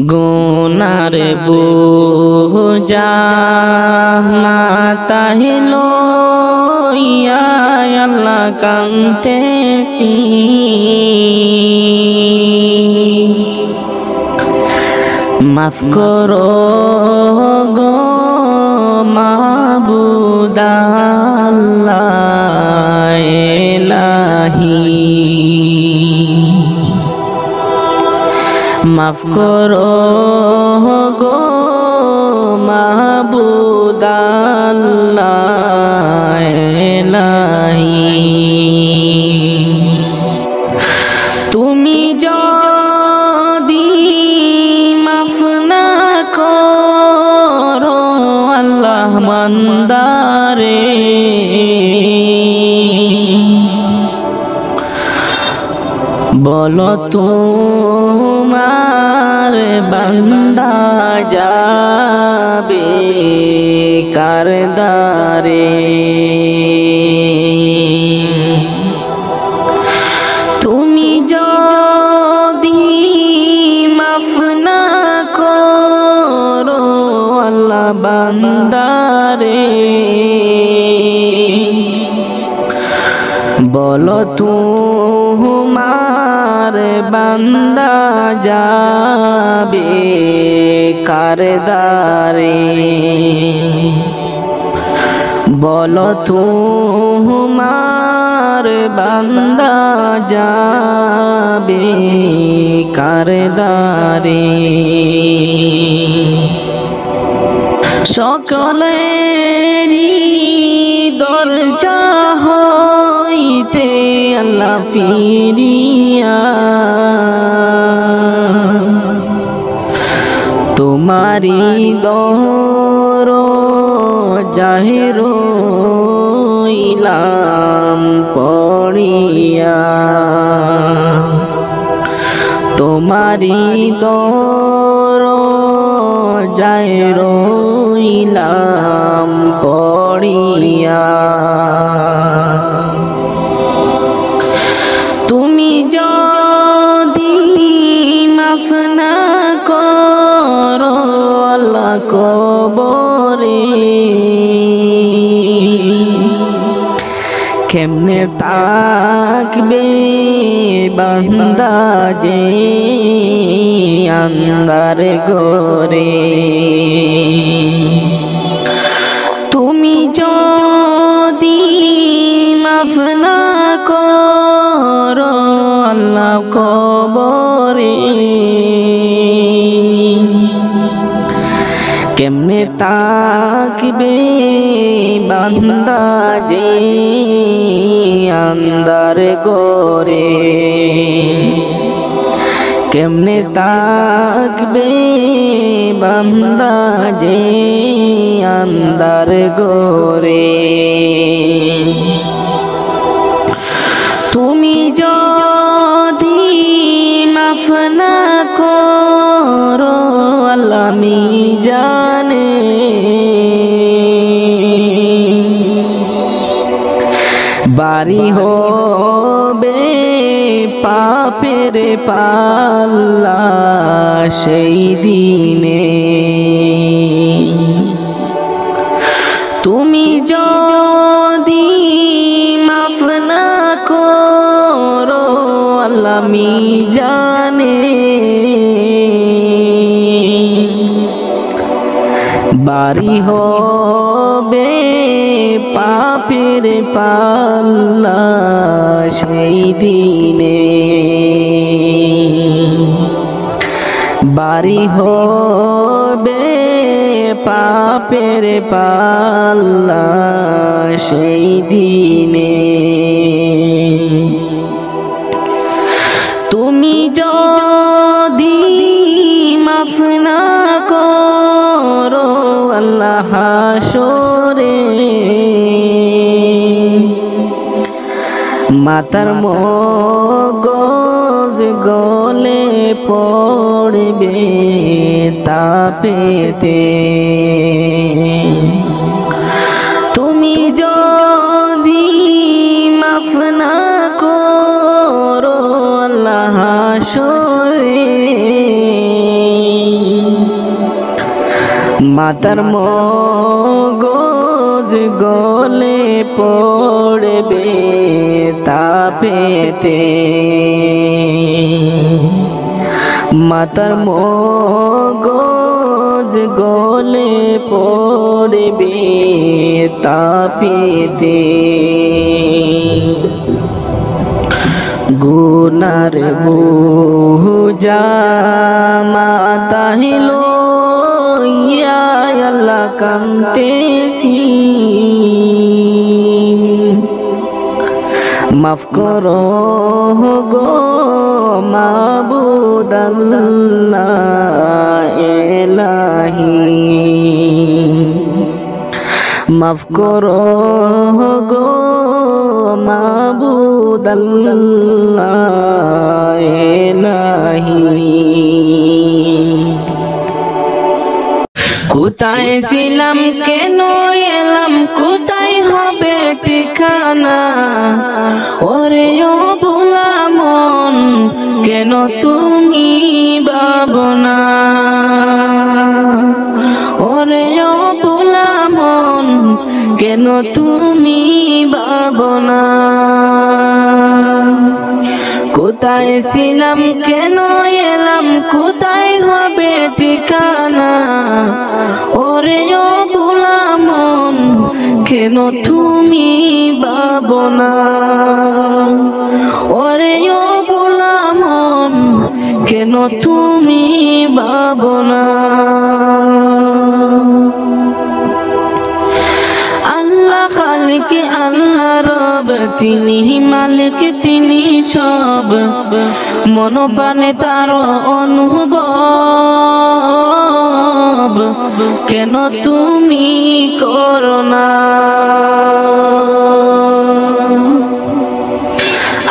গুনার বোঝা মাথায় লইয়া আল্লাহ কাঁদতেছি। মাফ করো গো মাবুদ আল্লাহ ইলাহি, মাফ করো গো মাবুদ আল্লাহ ইলাহি। তুমি যদি মাফ না করো আল্লাহ বান্দারে, বলো তোমার বান্দা যাবে কার দ্বারে। তুমি যদি মাফ না করো আল্লাহ বান্দারে, বলো তোমার বান্দা যাবে কার দ্বারে। বলো তোমার বান্দা যাবে কার দ্বারে। সকলেরই দরজা হইতে আল্লাহ ফিরিয়া তোমারি দরজায় রইলাম পড়িয়া। তোমারি দরজায় রইলাম পড়িয়া। তুমি যদি মাফ না করো আল্লাহ কবরে, কেমনে থাকবে বান্দা যে আন্ধার ঘরে। তুমি যদি মাফ না করো আল্লাহ কবরে, কেমনে থাকবে বান্দা যে আন্ধার ঘরে। কেমনে থাকবে বান্দা যে আন্ধার ঘরে। তুমি যদি মাফ না করো আল্লাহ মিজানে, বাড়ি হবে পাপের পাল্লা সেই দিনে। তুমি যদি মাফ না করো আল্লাহ মিজানে, বাড়ি হবে পাপের পাল্লা সেই দিনে। বাড়ি হবে পাপের পাল্লা সেই দিনে। তুমি যদি মাফ না করো আল্লাহ হাসরে, মাতার মগজ গলে পড়বে তাপেতে। তুমি যদি মাফ না করো আল্লাহ হাসরে, মাতার মগজ গলে পড়বে তাপেতে, মাতার মগজ গলে পড়বে তাপেতে। গুনার বোঝা মাথায় লইয়া আল্লাহ কাঁদতেছি, মাফ করো গো মাবুদ আল্লাহ ইলাহি, মাফ করো গো মাবুদ আল্লাহ ইলাহি। কোথায় ছিলাম কেন এলাম, কোথায় হবে ঠিকানা, ওরে ও ভোলা মন কেন তুমি ভাবনা, ওরে ও ভোলা মন কেন তুমি ভাবনা। কোথায় ছিলাম কেন এলাম, কোথায় হবে ঠিকানা, ওরে ও ভোলা মন কেন তুমি ভাবনা, ওরে ও ভোলা মন কেন তুমি ভাবনা। আল্লাহ খালিক আল্লাহ রব, তিনি মালিক তিনি সব, মন প্রাণে তার অনুভব, কেন তুমি করো না।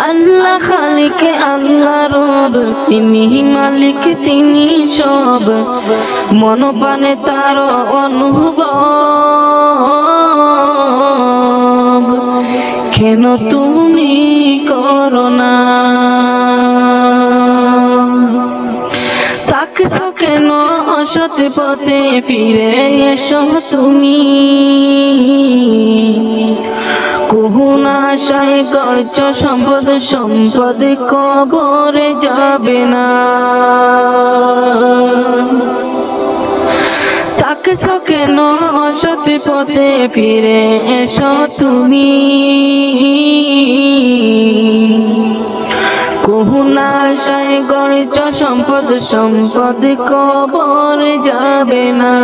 আল্লাহ খালিক আল্লাহ রব, তিনি মালিক তিনি সব, মন প্রাণে তার অনুভব, কেন তুমি করো না। তাকছো কেন অসৎ পথে ফিরে এসো তুমি, কুহুনা আশায় করছ সম্পদ, সম্পদ কবরে যাবে না। তাকছো কেন অসৎ পথে ফিরে এসো তুমি, কুহুনা আশায় গড়ছ সম্পদ, সম্পদ কবর যাবে না।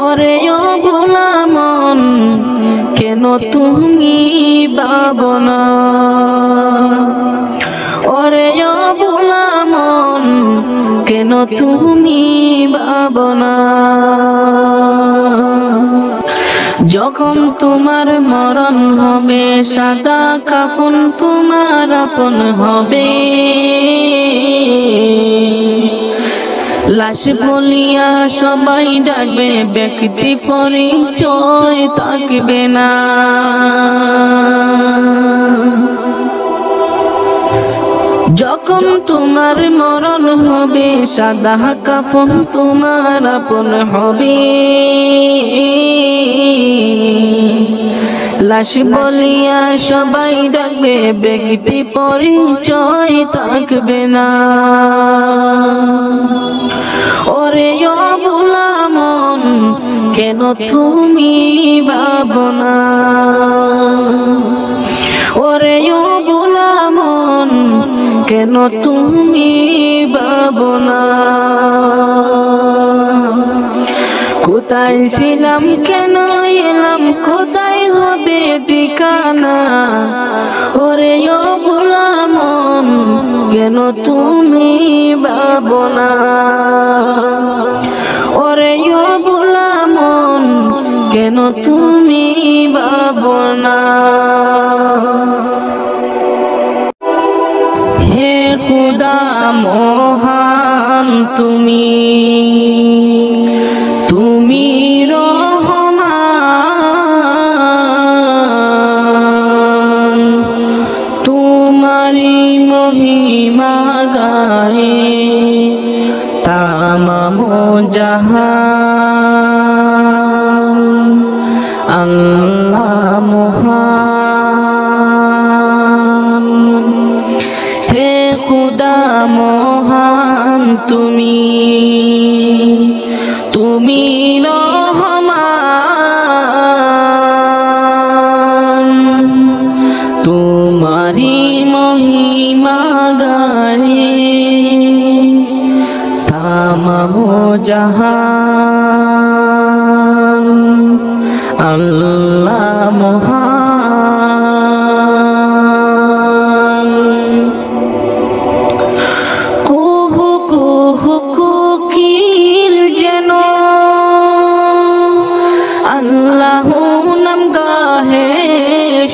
ওরে ও ভোলা মন কেন তুমি ভাবনা, ওরে ও ভোলা মন কেন তুমি ভাবনা। যখন তোমার মরণ হবে, সাদা কাফন তোমার আপন হবে, লাশ বলিয়া সবাই ডাকবে, ব্যক্তি পরিচয় থাকবে না। যখন তোমার মরণ হবে, সাদা কাফন তোমার আপন হবে, লাশ বলিয়া সবাই ডাকবে, ব্যক্তি পরিচয় থাকবে না। ওরে ও ভোলা মন কেন তুমি ভাবনা, ওরে ও ভোলা মন কেন তুমি ভাবনা। কোথায় ছিলাম কেন এলাম, কোথায় হবে ঠিকানা, ওরে ও ভোলা মন কেন তুমি ভাবনা, ওরে ও ভোলা মন কেন তুমি ভাবনা। হে খুদা মহান তুমি, তুমি রহমান, তোমারি মহিমা গায়ে তামাম জাহান আল্লাহ মহান হে খুদা মহান তুমি তুমি রহমান তোমারি মহিমা গায়ে তামাম জাহান আল্লাহ মহান কুহু কুহু কোকিল যেন আল্লাহ নাম গাহে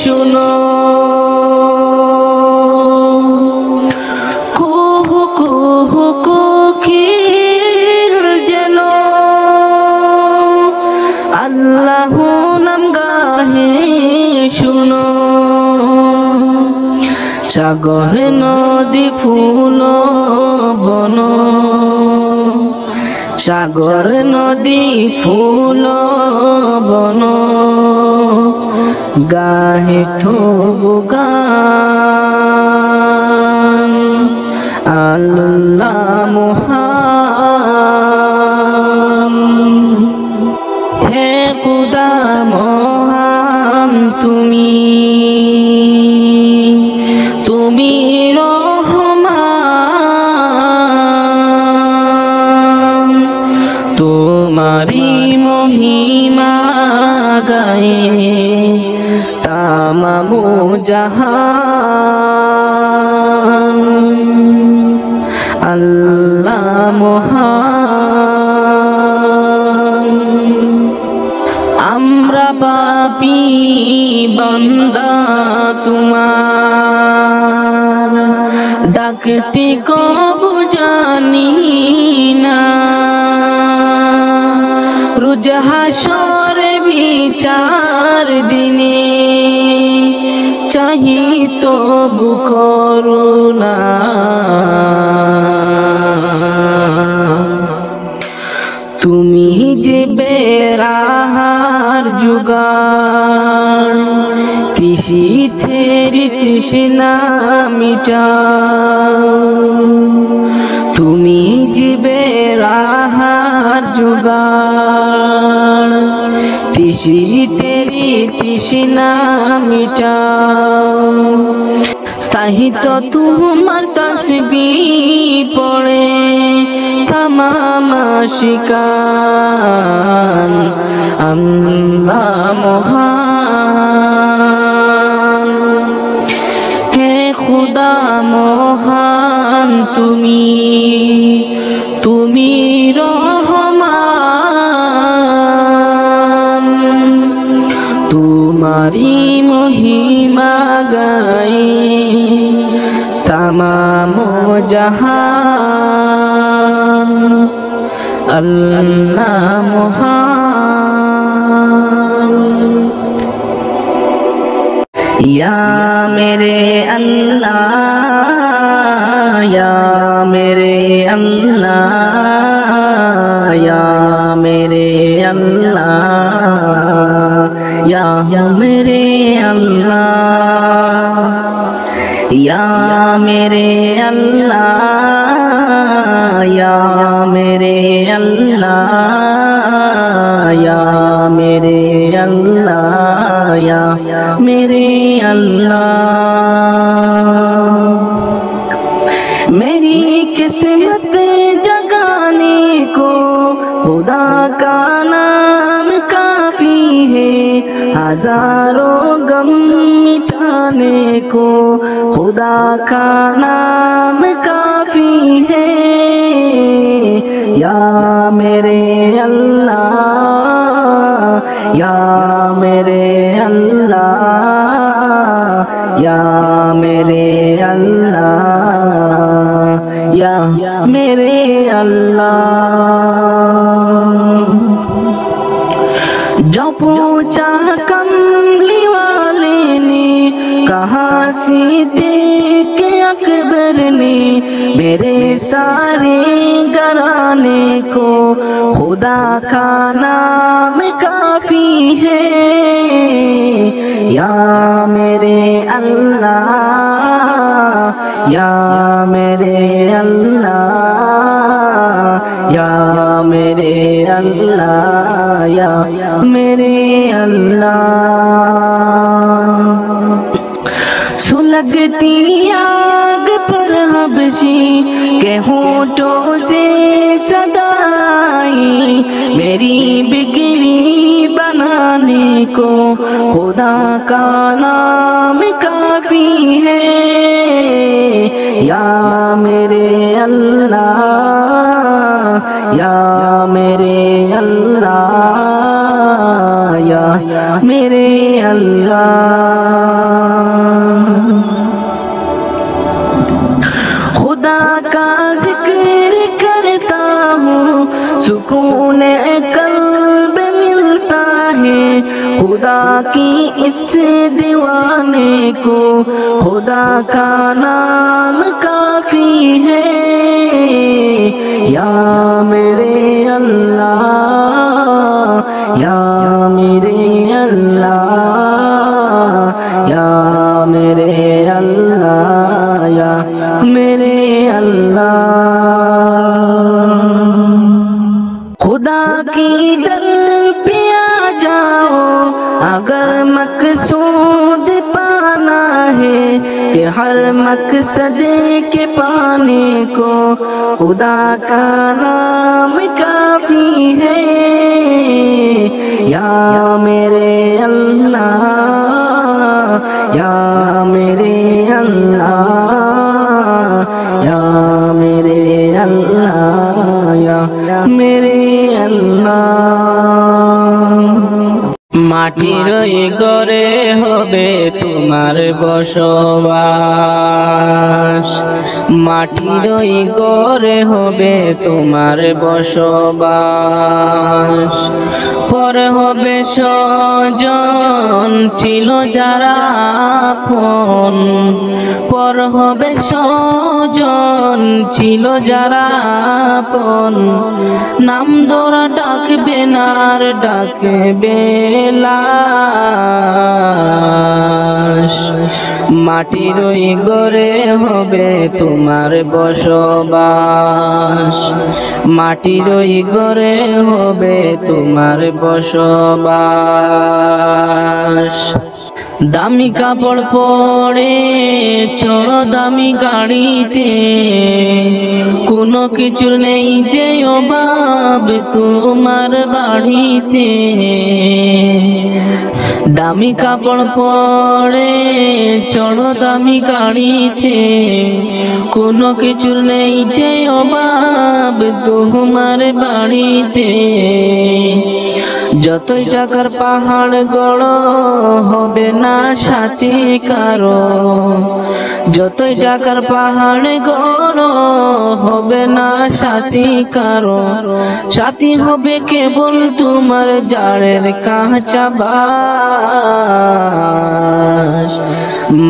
শুনো কুহু কুহু কোকিল যেন আল্লাহ নাম গাহে শুনো সাগর নদী ফুল বন সাগর নদী ফুল বন গাহে থবু গান আল্লাহ মহান হে খুদা মহান তুমি তুমি রহমান তোমারি মহিমা গায়ে তামাম জাহান আল্লাহ মহান আমরা পাপী বান্দা তোমার ডাকতে কবু জানি না রোজ হাসর বিচার দিনে চাহি তবু করুণা তুমি যে বেরাহার জুগান তিসি থেরি তৃষ্ণা মিটাও তুমি যে বেরাহার জুগান তিসি তেরি তৃষ্ণা মিটাও তাহি তো তোমার তসবিহ পড়ে तमाम शिकान अल्लाह महान हे खुदा महान তুমি তুমি রহমান তোমারি মহিমা গায়ে तमाम जहान अल्लाह महान या मेरे अल्लाह या मेरे अल्लाह या मेरे अल्लाह या मेरे अल्लाह या मेरे अल्लाह या मेरे अल्लाह या मेरे अल्लाह या मेरे अल्लाह मेरी किस्मत जगाने को खुदा का नाम काफी है हजारों गम मिटाने को खुदा का नाम काफी है या मेरे अल्लाह या मेरे अल्लाह या मेरे अल्लाह या मेरे अल्लाह जो पूछा कमली वाले ने कहा सिद्दीक़ अकबर ने मेरे सारे घराने को खुदा का नाम काफी है। या मेरे अल्लाह, या मेरे अल्लाह, या मेरे अल्लाह, या मेरे अल्लाह। सुलगती आग पर हबशी के होठों से सदाई मेरी बिगड़ी बनाने को खुदा का नाम काफी है। या मेरे अल्लाह, या मेरे अल्लाह, या मेरे अल्लाह। खुदा का जिक्र करता हूँ सुकून कल्ब मिलता है। खुदा की इस दीवाने को खुदा का नाम काफी है। या मेरे अल्लाह, या मेरे अल्लाह, या मेरे अल्लाह, या मेरे अल्लाह। खुदा की दर पे आ जाओ अगर मकसूद पाना है कि हर मकसद के पाने को खुदा का नाम काफी है। या मेरे अल्लाह, या मेरे अल्लाह, या मेरे अल्लाह, या मेरे अल्लाह। মাটির ঘরে হবে তোমার বসবাস, মাটির ঘরে হবে তোমার বসবাস। পর হবে স্বজন ছিল যারা আপন, পর হবে স্বজন ছিল যারা আপন। নাম ধরা ডাকবে না আর ডাকবে লাশ। মাটির ওই ঘরে হবে তোমার বসবাস, মাটির ওই ঘরে হবে তোমার বসবাস। দামি কাপড় পরে চড়ো দামি গাড়িতে, কোনো কিছুর নেই যে অভাব তোমার বাড়িতে। দামি কাপড় পরে চড়ো দামি গাড়িতে, কোনো কিছুর নেই যে অভাব তোমার বাড়িতে। যতই টাকার পাহাড় গড়ো হবে না সাথী কারো, যতই টাকার পাহাড় গড়ো হবে না সাথী কারো। সাথী হবে কেবল তোমার জাড়ের কাঁচা বাস।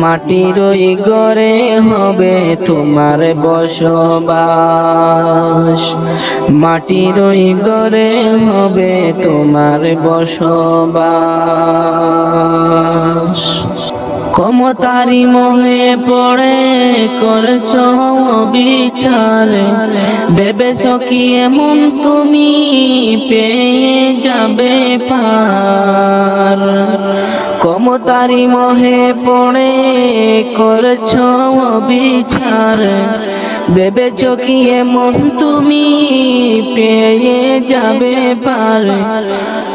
মাটির ওই ঘরে হবে তোমার বসবাস, মাটির ওই ঘরে হবে তোমার বসবাস। ক্ষমতারি মোহে পড়ে করছ বিচার, ভেবেছ কি এমন তুমি পেয়ে যাবে পার। ক্ষমতারি মোহে পড়ে করছ বিচার, ভেবেছ কি এমন তুমি পেয়ে যাবে পার।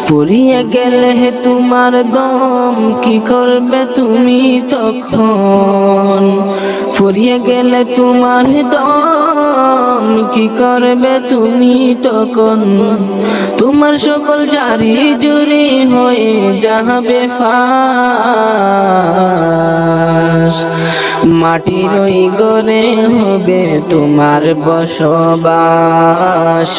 ফুরিয়ে গেলে তোমার দম কি করবে তুমি তখন, ফুরিয়ে গেলে তোমার দম কি করবে তুমি তখন। তোমার সকল জারি জুরি হয়ে যাবে ফাঁস। মাটির ওই ঘরে হবে তোমার বসবাস,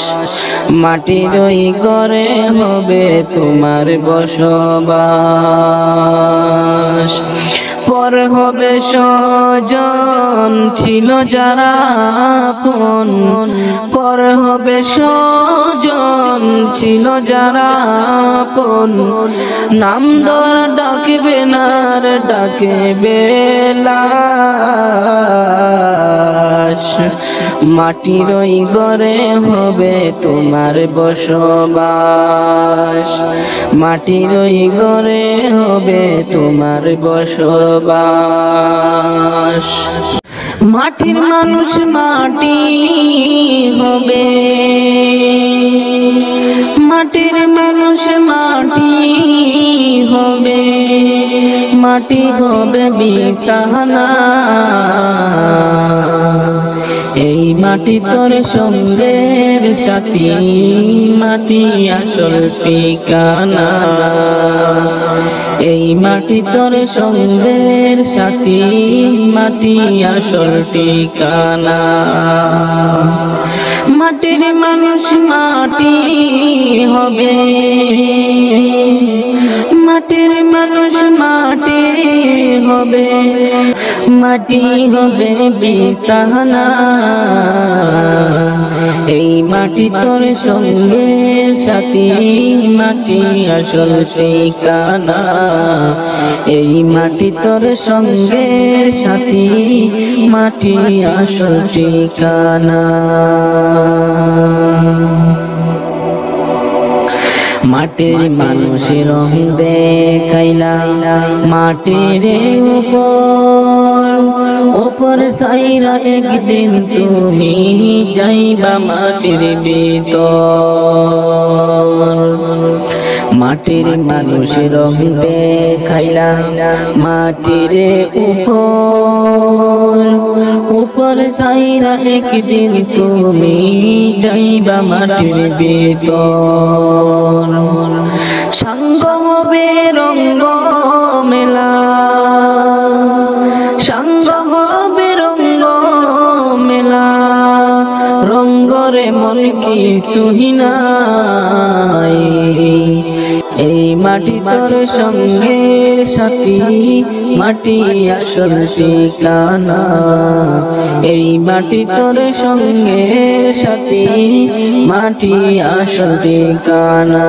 মাটির ওই ঘরে হবে তোমার বসবাস। পর হবে স্বজন ছিল যারা আপন, পর হবে স্বজন ছিল যারা আপন, নাম ধর ডাকবে না আর ডাকবে লাশ। মাটির ওই ঘরে হবে তোমার বসবাস, মাটির ওই ঘরে হবে তোমার বসবাস। মাটির মানুষ মাটি হবে, মাটির মানুষ মাটি হবে, মাটি হবে বিছানা। এই মাটি তোর সঙ্গের সাথী, মাটি আসল ঠিকানা। এই মাটি তোর সঙ্গের সাথী, মাটি আসল ঠিকানা। মাটির মানুষ মাটি হবে, মাটির মানুষ মাটি হবে, মাটি হবে বিছানা। এই মাটি তোর সঙ্গের সাথী, মাটি আসল ঠিকানা। এই মাটি তোর সঙ্গের সাথী, মাটি আসল ঠিকানা। মাটির মানুষের রং দেখাইলা মাটির উপর সাইরা, একদিন তুমি যাইবা মাটির ভিতর। মাটির মানুষের রং দেখাইলা মাটির উপর সাইরা, একদিন তুমি যাইবা মাটির ভিতর। সঙ্গ হবে রঙ্গ মেলা, সঙ্গ হবে রঙ্গ মেলা, রঙ্গরে মন কিছুই নাই। এই মাটি তোর সঙ্গের সাথী, মাটি আসল ঠিকানা। এই মাটি তোর সঙ্গের সাথী, মাটি আসল ঠিকানা।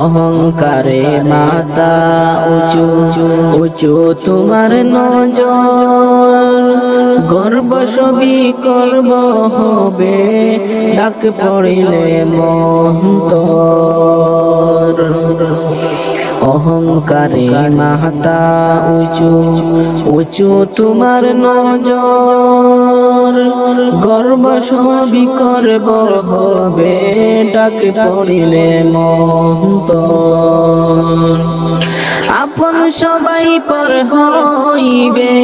অহংকারে মাথা উঁচু উঁচু তোমার নজর, গর্ব সবই করব হবে ডাক পড়িলে মন্তর। অহংকারে মাথা উঁচু উঁচু তোমার নজর, গর্ব সবই করব হবে ডাক পড়িলে মন্তর। আপন সবাই পর হইবে,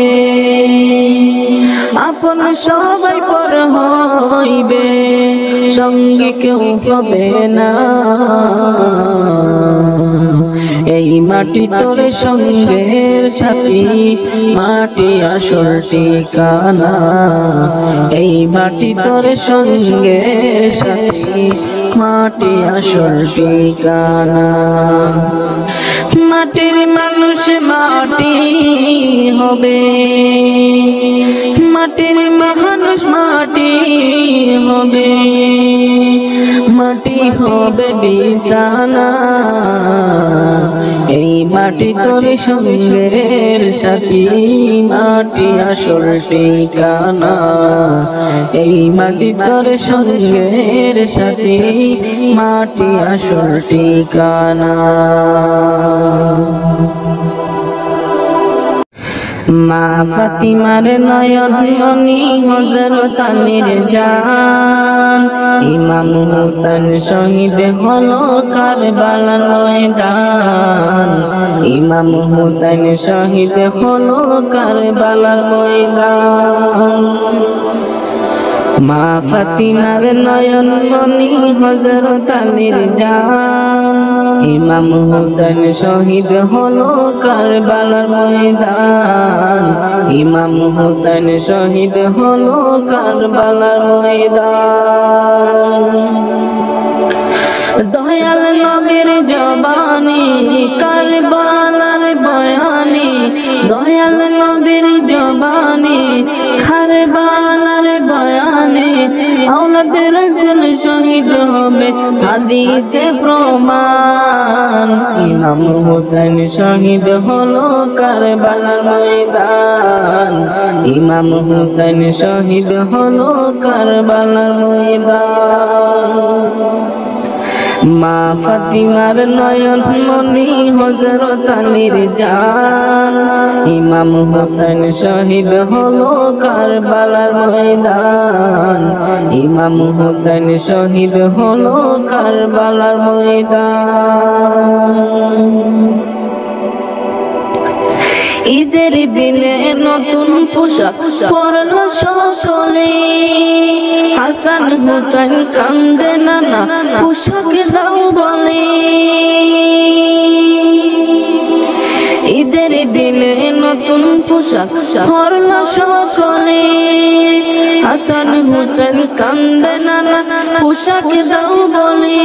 আপন সবাই পর হইবে, সঙ্গে কেউ হবে না। এই মাটি তোর সঙ্গের সাথী, মাটি আসল ঠিকানা। এই মাটি তোর সঙ্গের সাথী, মাটি আসল ঠিকানা। মাটির মানুষ মাটি হবে, মাটির মানুষ মাটি হবে, মাটি হবে বিছানা। এই মাটি তোর সঙ্গের সাথী, মাটি আসল ঠিকানা। এই মাটি তোর সঙ্গের সাথী, মাটি আসল ঠিকানা। মা ফাতিমার নয়ন মনি হযরত আলীর জান, ইমাম হুসাইন শহীদ হলো কারবালার ময়দান। ইমাম হুসাইন শহীদ হলো কারবালার ময়দান। মা ফাতিমার নয়ন মনি হযরত আলীর জান, ইমাম হুসাইন শহীদ হলো কারবালার ময়দান। ইমাম হুসাইন শহীদ হলো কারবালার ময়দান। দয়াল নবীর জবানি কারবালার বয়ানি, দয়াল নবীর জবানি কারবালার বয়ানি, আওলাদ রাসূল শহীদ হবে হাদিসে প্রমাণ। ইমাম হোসেন শহীদ হলো কারবালার ময়দান, ইমাম হোসেন শহীদ হলো কারবালার ময়দান। মা ফাতিমার নয়ন মনি হযরত আলীর জান, ইমাম হোসেন শহীদ হলো কারবালার ময়দান, ইমাম হোসেন শহীদ হলো কারবালার ময়দান। ঈদের দিনে নতুন পোশাক পরলো সকলে, হাসান হুসাইন কান্দে নানা পোশাক দাও বলে। ঈদের দিনে নতুন পোশাক পরলো সকলে, হাসান হুসাইন কান্দে নানা পোশাক দাও বলে।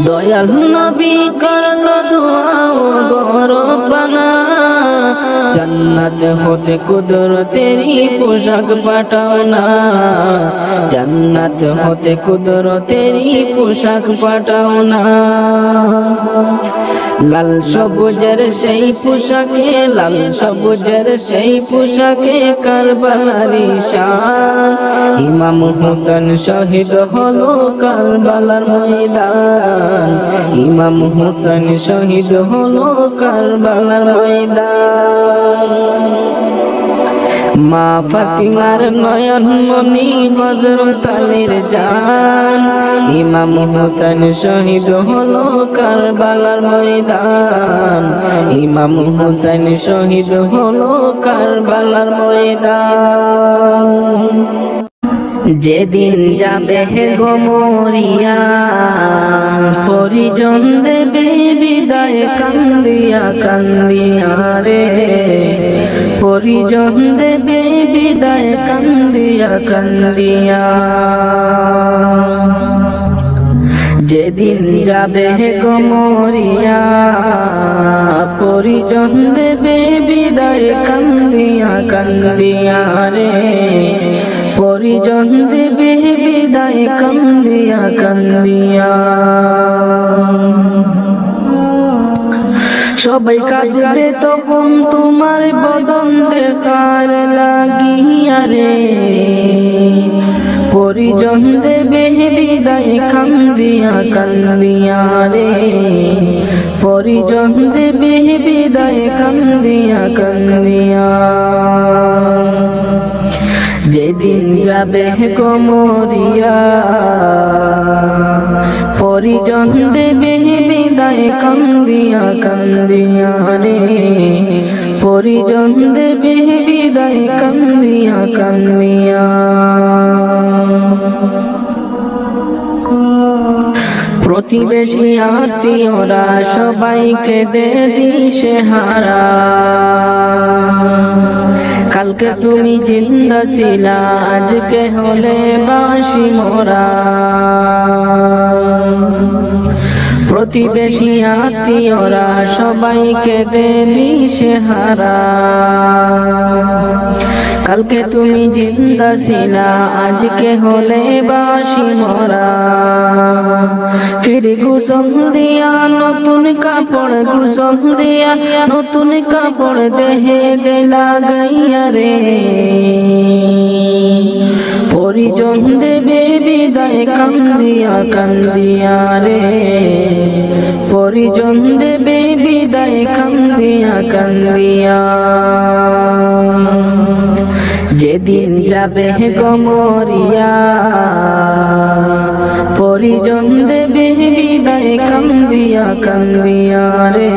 দয়াল নবী করলো দোয়া ও বড় পানা, জান্নাত হতে কুদরতেরই পোশাক পাঠাও না, জান্নাত হতে কুদরতেরই পোশাক পাঠাও না। লাল সবুজের সেই পোশাকে, লাল সবুজের সেই পোশাকে কারবালার শান, ইমাম হোসেন শহীদ হলো কারবালার ময়দান, ইমাম হোসেন শহীদ হলো কারবালার ময়দান। মা ফাতিমার নয়ন মনি হযরত আলীর জান, ইমাম হোসেন শহীদ হলো কারবালার ময়দান, ইমাম হোসেন শহীদ হলো কারবালার ময়দান। যেদিন যাবে গো মরিয়া, পরিজন দেবে বিদায় কান্দিয়া কান্দিয়া রে, পরিজন দেবে বিদায় কান্দিয়া কান্দিয়া। যেদিন যাবে গো মরিয়া, পরিজন দেবে বিদায় কান্দিয়া কান্দিয়া রে, পরিজন দেবে বিদায় কান্দিয়া কান্দিয়া। সবাই কাঁদবে তখন তোমার বদন দেখার লাগিয়া রে, পরিজন দেবে বিদায় কান্দিয়া কান্দিয়া রে, পরিজন দেবে বিদায় কান্দিয়া কান্দিয়া। যেদিন যাবে গো মরিয়া, পরিজন দেবে বিদায় কান্দিয়া কান্দিয়া রে, পরিজন দেবে বিদায় কান্দিয়া কান্দিয়া। প্রতিবেশী আত্মীয়রা সবাইকে দে দিশেহারা, কালকে তুমি জিন্দা ছিলা আজকে হলে বাসি মোরা। প্রতিবেশী আত্মীয়রা সবাইকে দে দিশেহারা, কালকে তুমি জিন্দা ছিলা আজকে হলে বাসি মোরা। ফির গোসল দিয়া নতুন কাপড়, গোসল দিয়া নতুন কাপড় দেহে দে লাগাইয়া রে, পরিজন দেবে বিদায় কান্দিয়া কান্দিয়া রে, পরিজন দেবে বিদায় কান্দিয়া কান্দিয়া। যেদিন যাবে গো মরিয়া, পরিজন দেবে বিদায় কান্দিয়া কান্দিয়া রে,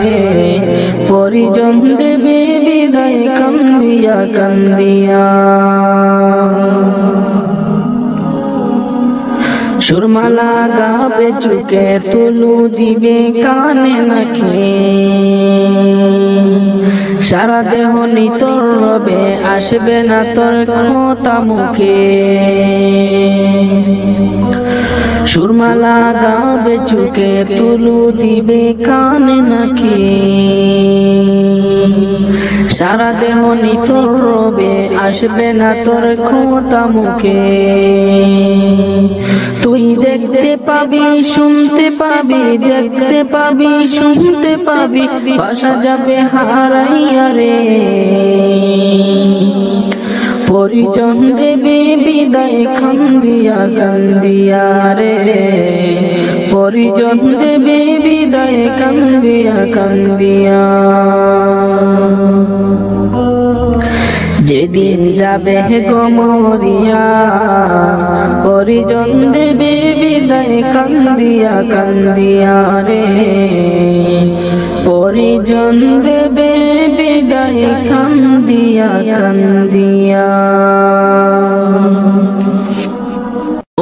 পরিজন দেবে বিদায় কান্দিয়া কান্দিয়া। সুরমালা গাবে চুকে তুলু দিবে কানে নাকে, সারা দেহ নিতর রবে আসবে না তোর কথা মুখে। সুরমালা গাবে চুকে তুলু দিবে কানে নাকি সারা দেহ নিতর রবে আসবে না তোর খোঁতা মুখে তুই দেখতে পাবি শুনতে পাবি দেখতে পাবি শুনতে পাবি ভাষা যাবে হারাইয়া রে পরিজন দেবে বিদায় কান্দিয়া কান্দিয়া রে পরিজন দেবে বিদায় কান্দিয়া কান্দিয়া যেদিন যাবে গমরিয়া পরিজন দেবে বিদায় কান্দিয়া কান্দিয়া রে পরিজন দেবে বিদায় কান্দিয়া কান্দিয়া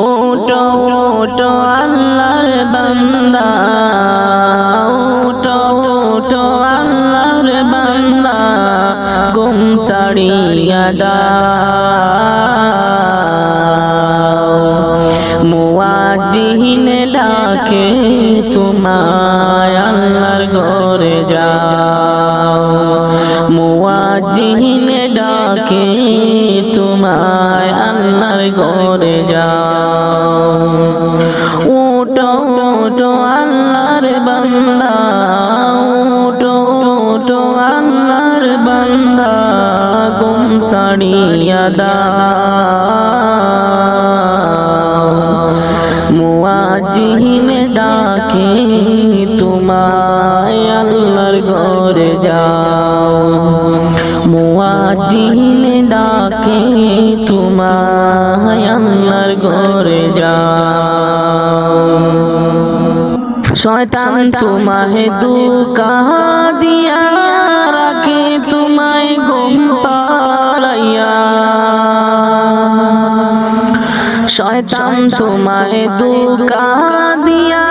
ওটো ওটো আল্লাহর বান্দা ওটো ওটো আল্লাহর বান্দা গুম ছাড়িয়া দাও মুয়াজ্জিন ডাকে তোমায় আল্লাহর ঘরে যাও মুয়াজ্জিন ডাকে তোমায় আল্লাহর ঘরে যাও ওটো ওটো আল্লাহর বান্দা ওটো ওটো আল্লাহর বান্দা গুম ছাড়িয়া দাও মুয়াজ্জিন ডাকে তোমায় আল্লাহর ঘরে যাও মুয়াজ্জিন ডাকে তোমায় আল্লাহর ঘরে যাও শয়তান তোমায় দুকা দিয়া রাখে তোমায় ঘুম পাড়াইয়া শয়তান তোমায় দুকা দিয়া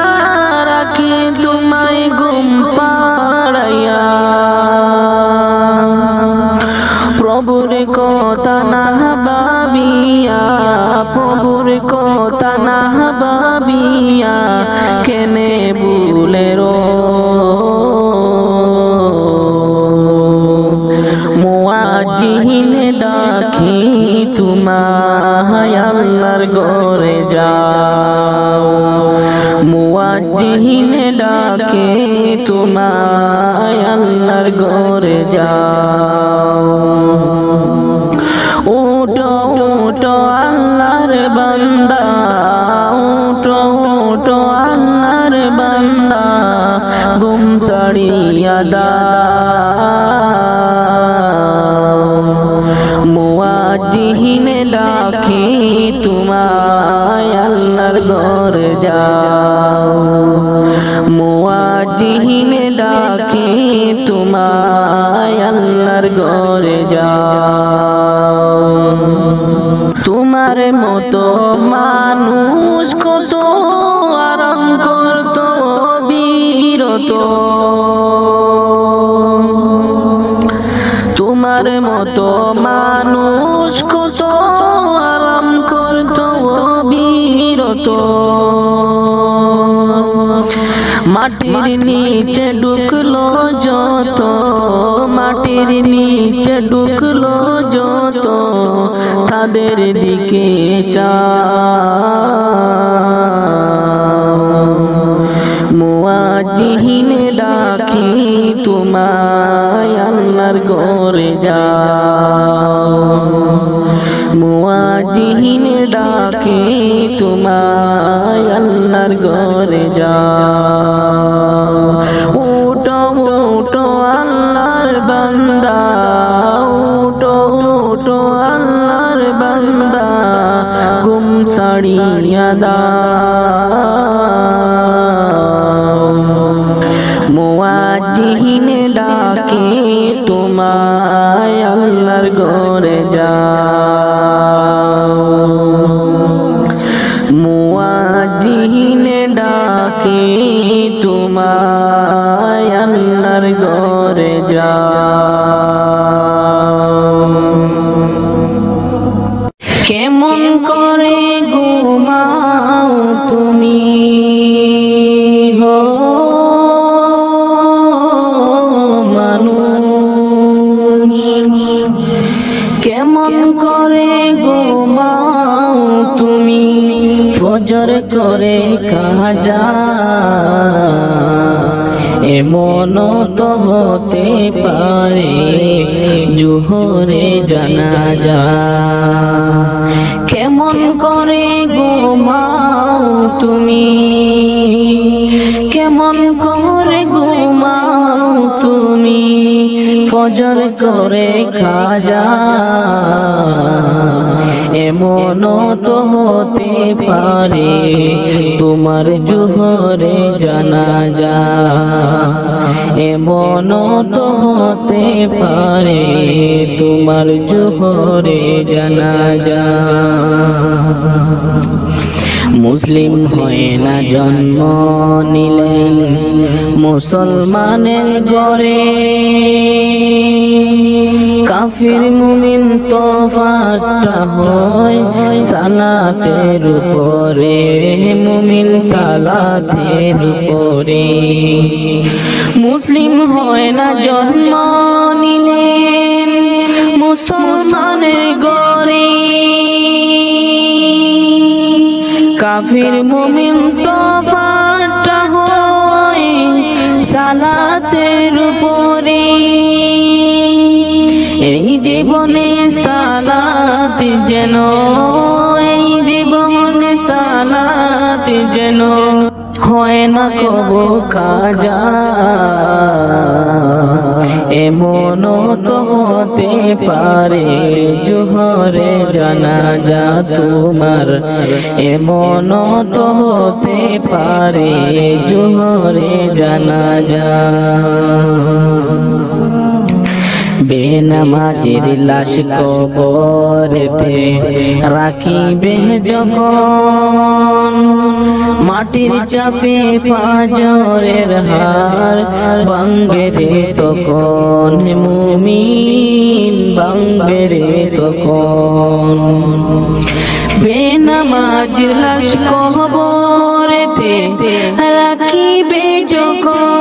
রাখে তোমায় ঘুম পাড়াইয়া প্রভুর কথা না ভাবিয়া প্রভুর কথা না ভাবিয়া কেনে ভুলে রো মুয়াজ্জিন ডাকি তোমায় আল্লাহর ঘরে যাও মুয়াজ্জিন ডাকে তোমায় আল্লাহর ঘরে যাও ওটো ওটো আল্লাহর বান্দা ওটো ওটো আল্লাহর বান্দা গুম ছাড়িয়া দাও মুয়াজ্জিন ডাকে তোমায় আল্লাহর ঘরে যাও মুয়াজ্জিন ডাকে তোমায় আল্লাহর ঘরে যাও তোমার মতো মানুষ কত আরাম করত বিরত তোমার মতো মানুষ কত আরাম করত বিরত মাটির নিচে ঢুকলো যত মাটির নিচে ঢুকলো যত তাদের দিকে চাও মুয়াজ্জিন ডাকি তোমায় আল্লাহর ঘরে যাও মুয়াজ্জিন ডাকে তোমায় আল্লাহর ঘরে যাও ওটো ওটো আল্লাহর বান্দা ওটো ওটো আল্লাহর বান্দা গুম ছাড়িয়া দাও মুয়াজ্জিন ডাকে তোমায় আল্লাহর ঘরে যাও মুয়াজ্জিন ডাকে তোমায় আল্লাহর ঘরে যাও কেমন করে ঘুমাও তুমি করে ঘুমাও তুমি ফজর করে কাজা এমন তো হতে পারে জোহরে জানাজা কেমন করে ঘুমাও তুমি কেমন করে ঘুমাও তুমি ফজর করে কাজা এমন তো হতে পারে তোমার জোহরে জানাজা এমন তো হতে পারে তোমার জোহরে জানাজা মুসলিম হয় না জন্ম নিলেন মুসলমানের ঘরে কাফির মুমিন তোফাটা হয় সালাতের উপরে মুমিন সালাতের উপরে মুসলিম হয় না জন্ম নিলেন মুসলমানের ঘরে কাফির মুমিন তোফাটা হয় সালাতের উপরে এই জীবনে সালাত যেন এই জীবনে সালাত যেন হয় না কবু কাজা এমন তো হতে পারে জোহরে জানাজা তোমার এমন তো হতে পারে জোহরে জানাজা বেনামাজির লাশ কবরেতে রাখিবে যখন মাটির চাপে পাঁজরের হার ভাঙবে রে তখন মুমিন ভাঙবে রে তখন বেনামাজির লাশ কবরেতে রাখিবে যখন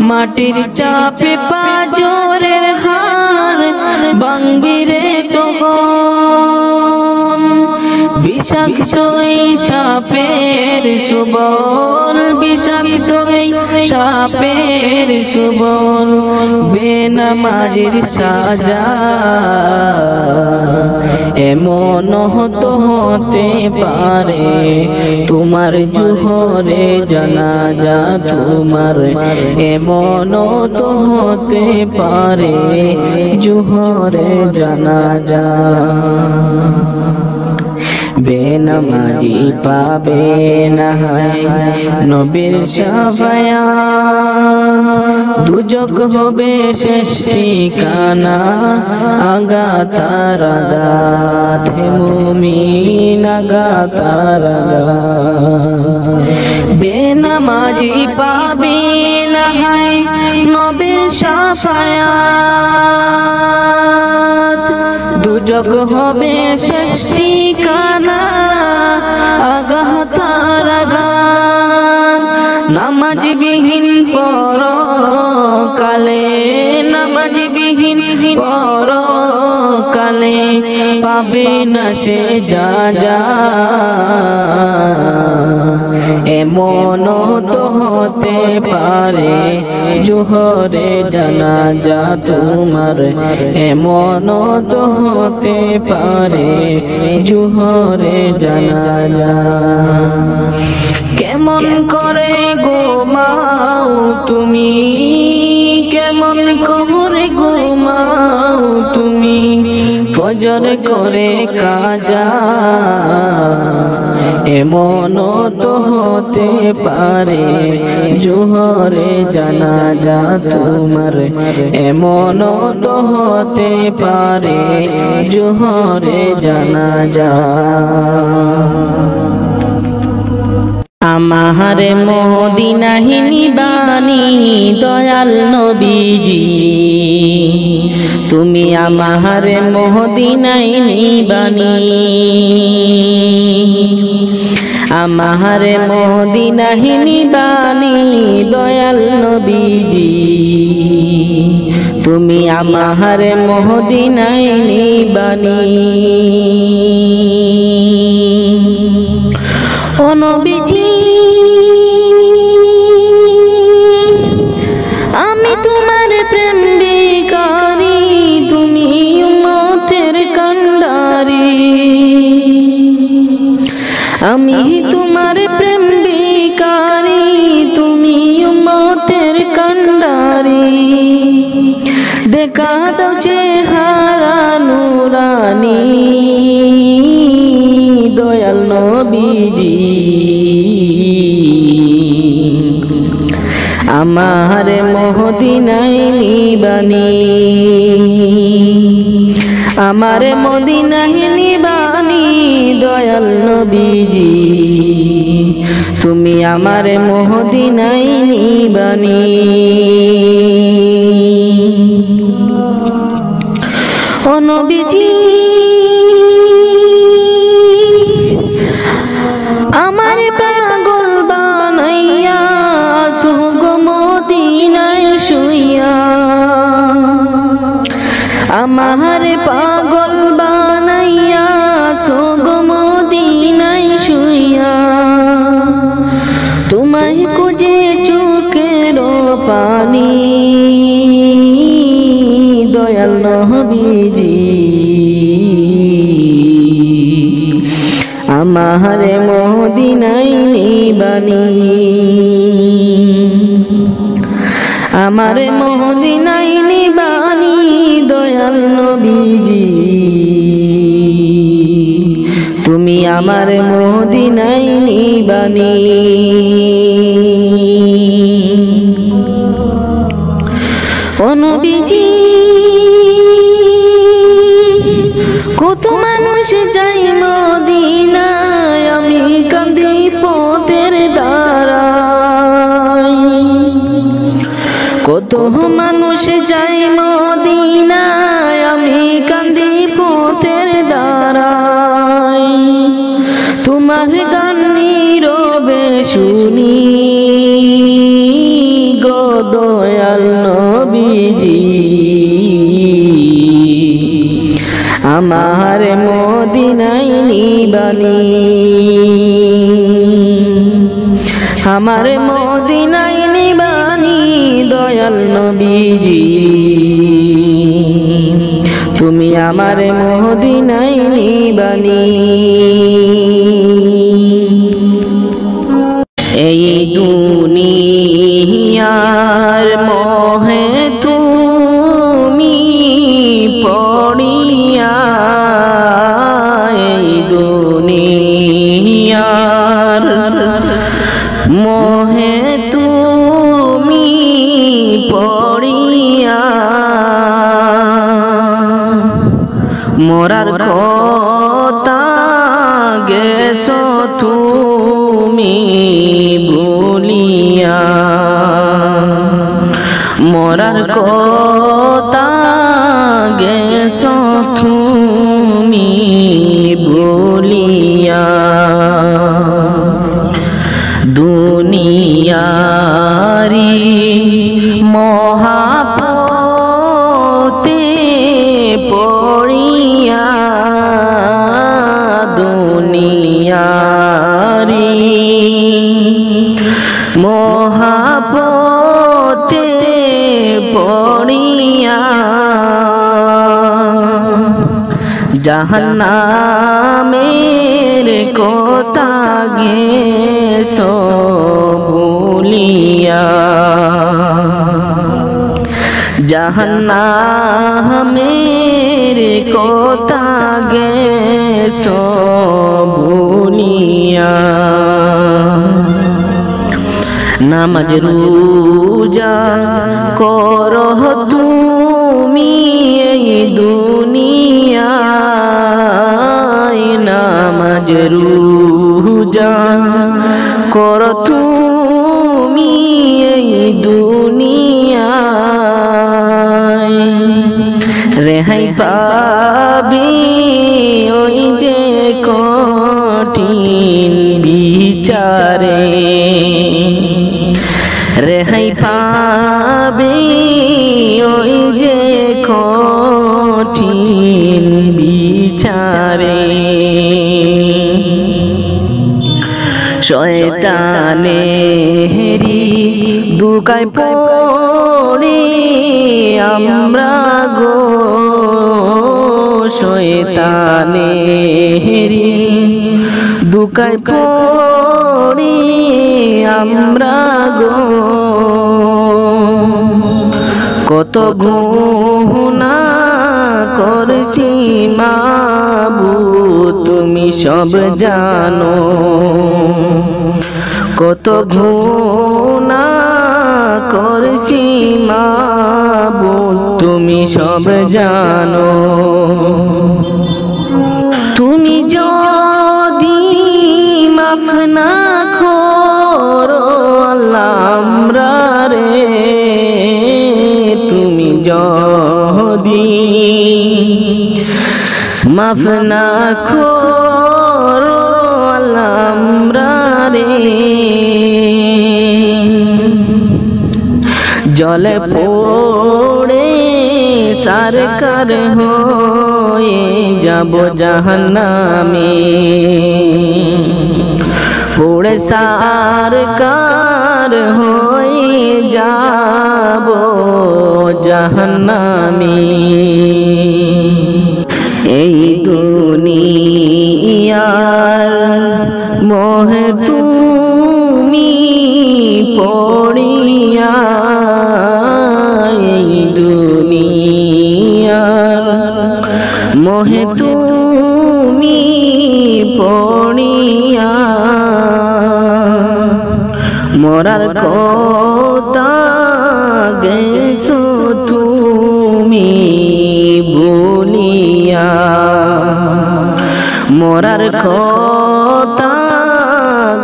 মাটির চাপে পাঁজরের হার ভাঙবে রে তখন বিষাক্ত এই সাপের সুবল বিষাক্ত এই সাপের সুবল বেনামাজির সাজা এমন তো হতে পারে তোমার জোহরে জানাজা তোমার এমন তো হতে পারে জোহরে জানাজা বেনামাজি পাবে না নবীর শাফায়াত দুজক হবে শেষ ঠিকানা আগাতার আগাত হে মুমিন আগাতার আগাত বেনামাজি পাবে না নবীর শাফায়াত দুজক হবে শেষ ঠিকানা আগাতার আগাত নামাজ বিহীন পরকালে নামাজ বিহীন পরকালে পাবে না সে যা এমন তো হতে পারে জোহরে জানাজা তোমার এমন তো হতে পারে জোহরে জানাজা কেমন করে ঘুমাও তুমি কেমন করে ঘুমাও তুমি ফজর করে কাজা এমন তো হতে পারে জোহরে জানাজা তোমার এমন তো হতে পারে জোহরে জানাজা আমার মদিনাহি নিবানি দয়াল নবীজি তুমি আমার মদিনাই নিবানি আমার মদিনাহি নিবানি দয়াল নবীজি তুমি আমার মদিনায় নিবানি। ও নবীজি আমি তোমার প্রেম ভিখারি, তুমি উম্মতের কান্ডারি। আমি তোমার প্রেম ভিখারি, তুমি উম্মতের কান্ডারি। দেখা দাও চেহারা নুরানি দয়াল নবীজি, আমার মদিনায় নিবানি। আমার মদিনায় নিবানি দয়াল নবীজি, তুমি আমার মদিনায় নিবানি। ও নবীজি আমার পাগল বানাইয়া সুগ মদিনায় শুইয়া, আমার পাগল বানাইয়া সুগ মদিনায় শুইয়া। তোমায় খুঁজে চোখের পানি দয়াল নবীজি, আমার মদিনায় নিবানি। আমার মদিনায় নিবানি দয়াল নবীজি, তুমি আমার মদিনায় নিবানি। ও নবীজি কত মানুষ যাই মদিনায়, আমি কাঁদি পথের দ্বারায়। কত মানুষ যাই মদিনায়, আমি কাঁদি পথের দ্বারায়। তোমার গান নীরবে শুনি গো দয়াল নবীজি, আমার মদিনায় নিবানি। আমার মদিনায় নিবানি দয়াল নবীজি, তুমি আমার মদিনায় নিবানি। এই দুনিয়ার মোহে তুমি পড়িয়া, এই দুনিয়ার মোহে তুমি পড়িয়া, মোরার কথা গেছো তুমি ভুলিয়া, মোরার কথা গেছো তুমি ভুলিয়া। দুনিয়ারি মহাপতে পড়িয়া, দুনিয়ারি মহাপতে পড়িয়া, জাহান্নামের কথা গেছো ভুলিয়া, জাহান্নামের কথা গেছো ভুলিয়া। নামাজ রোজা করহ তুমি এই দুনিয়ায়, নামাজ রোজা কর তুমি এই দুনিয়ায়। রেহাই পাবি ওই যে কঠিন বিচারে, রেহাই পাবি ওই যে ছাড়ে শয়তানেরি দুকায় পড়ে আমরা গো শয়তানেরি দুকায় পড়ে আমরা গো কত গুনাহ করছি মাবুদ তুমি সব জানো কত গুনাহ করছি মাবুদ তুমি সব জানো তুমি যদি মাফ না করো আল্লাহ আমরা রে তুমি যদি মাফ না করো আল্লাহ আমরা রে জলে পড়ে সরকার হয়ে যাব জাহান্নামে পড়ে সরকার হয়ে যাব জাহান্নামে এই দুনিয়ার মোহে তুমি পড়িয়া এই দুনিয়ার মোহে তুমি পড়িয়া মরার কথা গেছো তুমি ভুলিয়া মরার কথা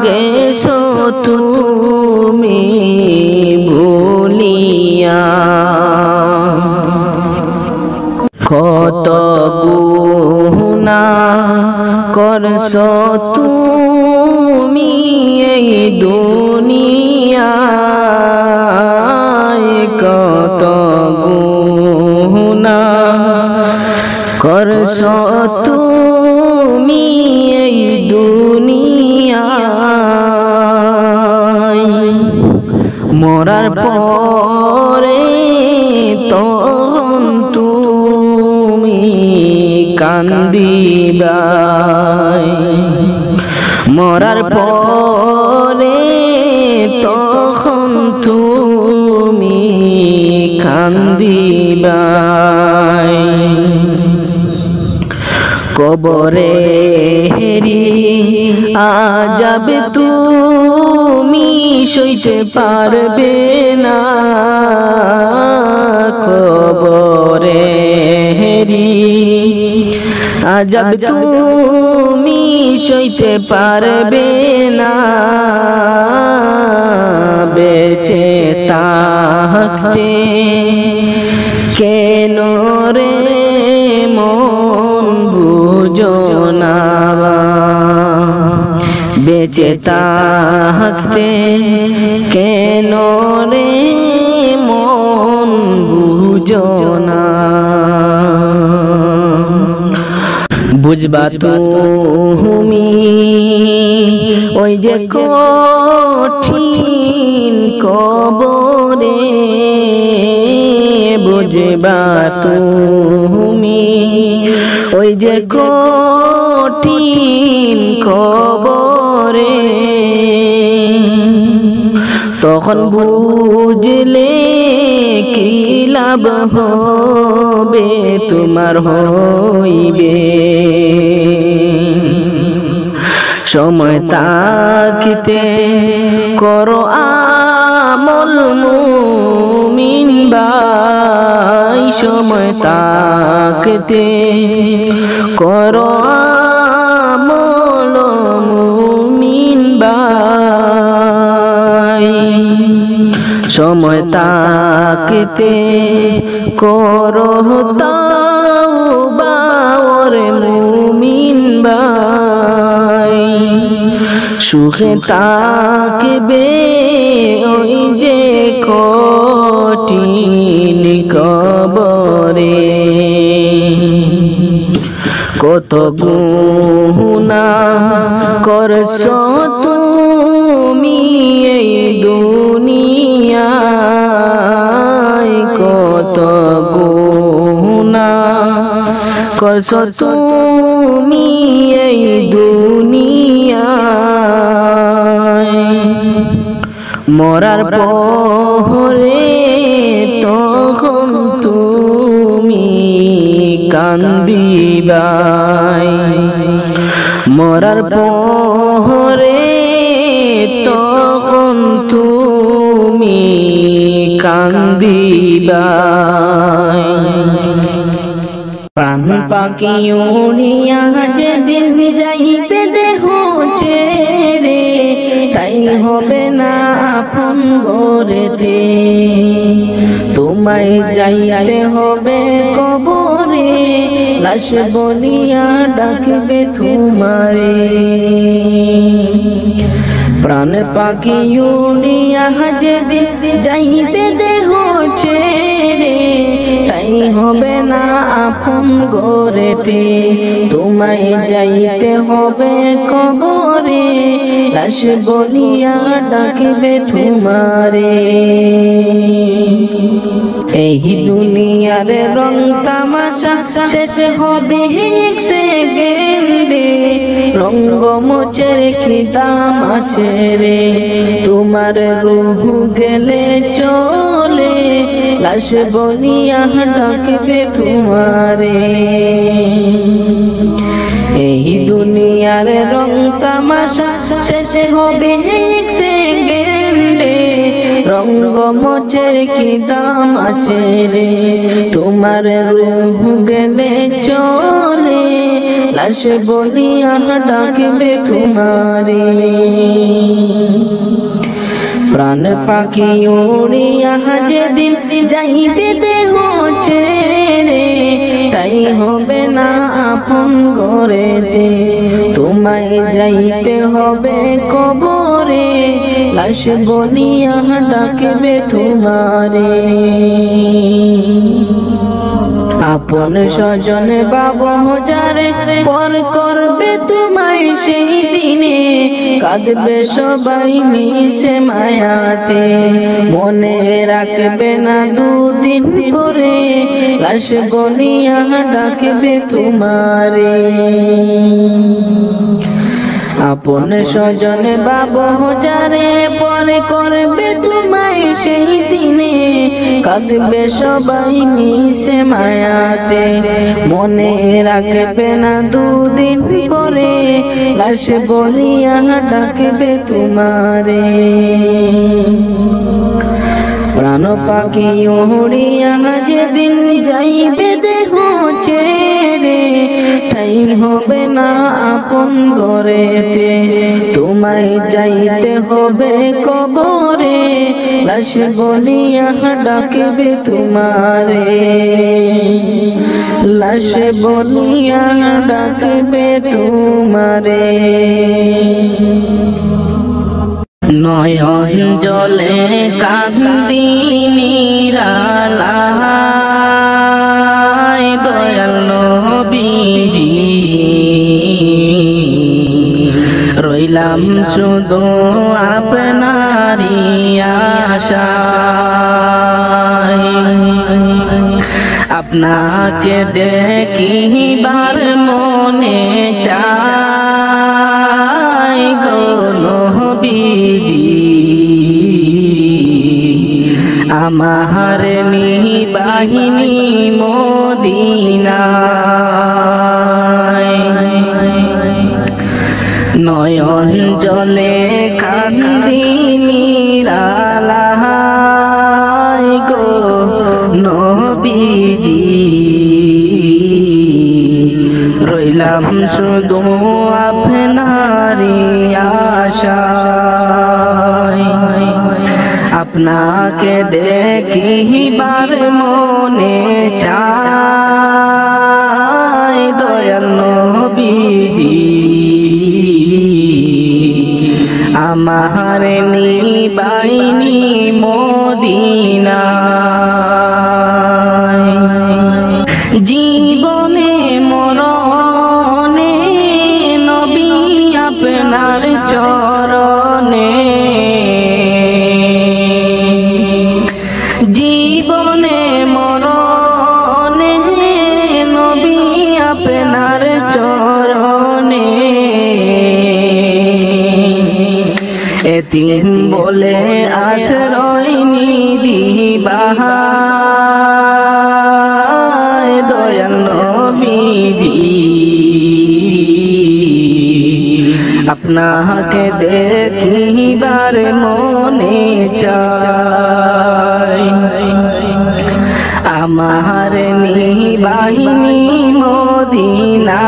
গেছো তুমি ভুলিয়া কত গুনাহ করছো তুমি এই দুনিয়ায় কত গুনাহ করছো তুমি এই দুনিয়ায় মরার পরে তখন তুমি কান্দিবা মরার পরে তখন তুমি কান্দিবা কবরে হেরি আজাব তুমি সইতে পারবে না কবরে হেরি আজাব তুমি সইতে পারবে না বেঁচে থাকতে কেন রে মন বুঝো না বেঁচে থাকতে কেন রে মন বুঝো না বুঝবা তুমি ওই যে কঠিন কবরে বুঝবা তুমি ওই যে কঠিন কবরে তখন বুঝলে কি লাভ হবে তোমার হইবে সময় তাকিতে করো আমল মুমিন ভাই সময় তাকিতে করো আমল মুমিন ভাই সময় তাকিতে করো তাওবা ওরে মুমিন ভাই সুখে তাকবে ওই যে কঠিন কবরে কত গুনাহ করছো তুমি এই দুনিয়ায়, কত গুনাহ করছো তুমি এই দুনিয়ায়। মরার পরে তখন তুমি কান্দিবাই, মরার পরে তখন তুমি কান্দিবাই। প্রাণ পাখি উড়িয়া যেদিন যাইবে দেহ ছেড়ে, তাই হবে না আপন ঘরেতে, তোমায় যাইতে হবে কবরে, লাশ বলিয়া ডাকবে তোমারে। প্রাণ পাখি উড়িয়া যেদিন যাইবে দেহ ছেড়ে, তাই হবে না আপন ঘরেতে, তোমায় যাইতে হবে কবরে, লাশ বলিয়া ডাকবে তোমারে। এই দুনিয়ার রং তামাশা শেষ হবে এক সেকেন্ডে, রঙ্গমঞ্চের কি দাম আছে রে, তোমার রূহ গেলে চলে, লাশ বলিয়া ডাকবে তোমারে। এই দুনিয়ার রং তামাশা শেষ হবে এক সেকেন্ডে, রঙ্গমঞ্চের কি দাম আছে রে, তোমার রূহ গেলে চলে, লাশ বলিয়া ডাকবে তোমারে। প্রাণ পাখি উড়িয়া যেদিন যাইবে দেহ ছেড়ে, তাই হবে না আপন ঘরেতে, তোমায় যাইতে হবে কবরে, লাশ বলিয়া ডাকবে তোমারে। আপন স্বজন বাবা যারে পর করবে তোমায় সেই দিনে, কাঁদবে সবাই মিশে মায়াতে, মনে রাখবে না দুদিন পরে, লাশ বলিয়া ডাকবে তোমারে। আপন স্বজন বাবা যারে পরে করবে তোমায় সেই দিনে, কাঁদবে সবাই মিশে মায়াতে, মনে রাখবে না দুদিন পরে, লাশ বলিয়া ডাকবে তোমারে। প্রাণ পাখি উড়িয়া যেদিন যাইবে দেহ ছেড়ে, ঠাই হবে না আপন ঘরেতে, তোমায় যাইতে হবে কবরে, লাশ বলিয়া ডাকবে তোমারে, লাশ বলিয়া ডাকবে তোমারে। নয়ন জলে কান্দি নিরালায়, দয়াল নবীজি রইলাম শুধু আপনারই আশায়, আপনাকে দেখিবার মনে চায় গো নবীজি, আমার নিবাহিনী মদিনায়। নয়ন জলে কান্দি নিরালায় গো নবীজি, রইলাম শুধু আপনারই আশায়, আপনাকে দেখিবার মনে চায় দয়াল নবীজি, আমার নিবাইনি মদিনায়। জীবনে মরণ আপনার চরণে এতিম বলে আশ্রয় নিদিবা দয়াল নবীজি আপনাকে দেখিবার মনে চায় আমার নিবাহিনী মদিনায়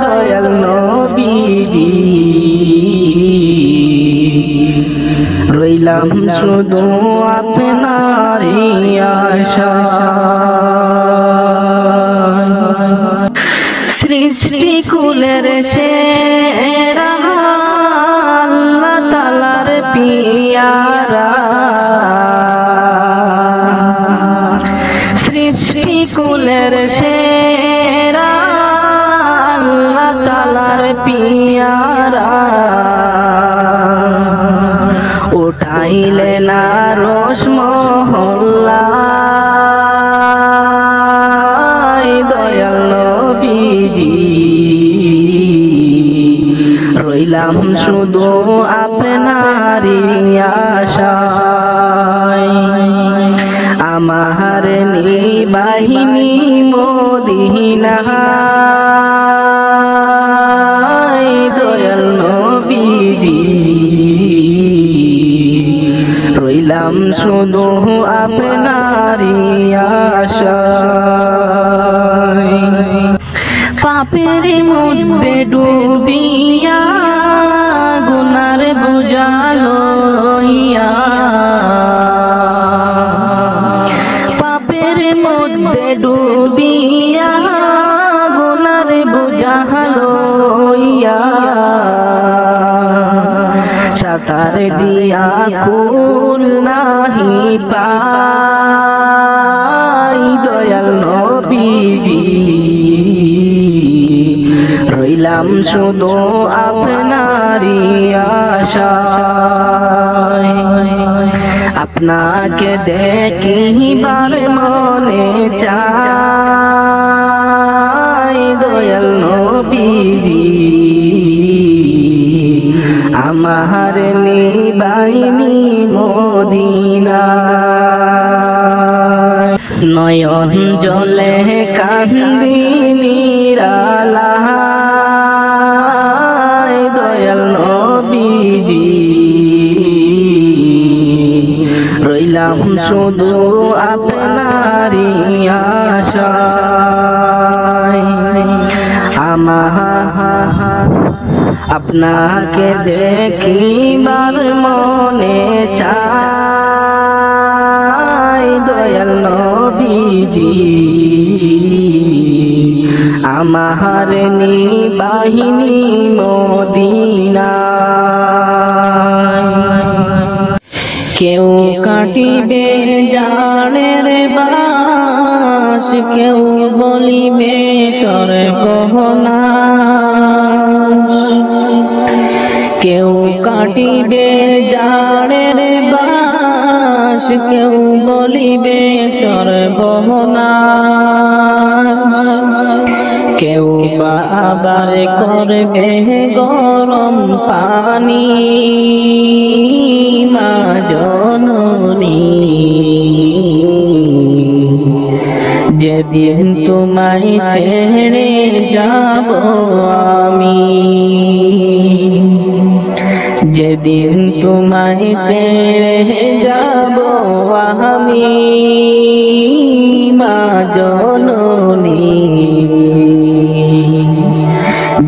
দয়াল নবীজি রইলাম শুধু আপনারই আশায় সৃষ্টি কুলের সেরা আল্লাহ তাআলার পিয়ারা সৃষ্টি কুলের সেরা আল্লাহ তাআলার পিয়ারা উঠাইলে না রোশ মহল্লা দয়াল নবীজি রইলাম শুধু আপনারই আশায় আমার নিবাহিনী মদিনায় দয়াল নবীজি রইলাম শুধু আপনারই আশায় পাপের মধ্যে ডুবিয়া গুনার বোঝা লইয়া পাপের মধ্যে ডুবিয়া গুনার বোঝা লইয়া সাঁতার দিয়া কুল নাহি পাই দয়াল নবীজি রইলাম শুধু আপনারই আশায় আপনাকে দেখিবার মনে চাই দয়াল নবীজি আমার নিবাহিনী মদিনায় নয়ন জলে কান্দি নিরালায় দয়াল নবীজি রইলাম শুধু আপনারই আশায় আপনাকে দেখিবার মনে চাই দয়াল নবীজি আমার নিবাহিনী মদিনায় কেউ কাটিবে জানের বাস কেউ বলিবে সর্বনাশ কেউ কাটিবে জানের বাস কেউ বলিবে সর্বনাশ কেউ বা আবার করবে গরম পানি মা জননী যেদিন তোমায় ছেড়ে যাব আমি যেদিন তোমায় ছেড়ে যাব আমি মা জননী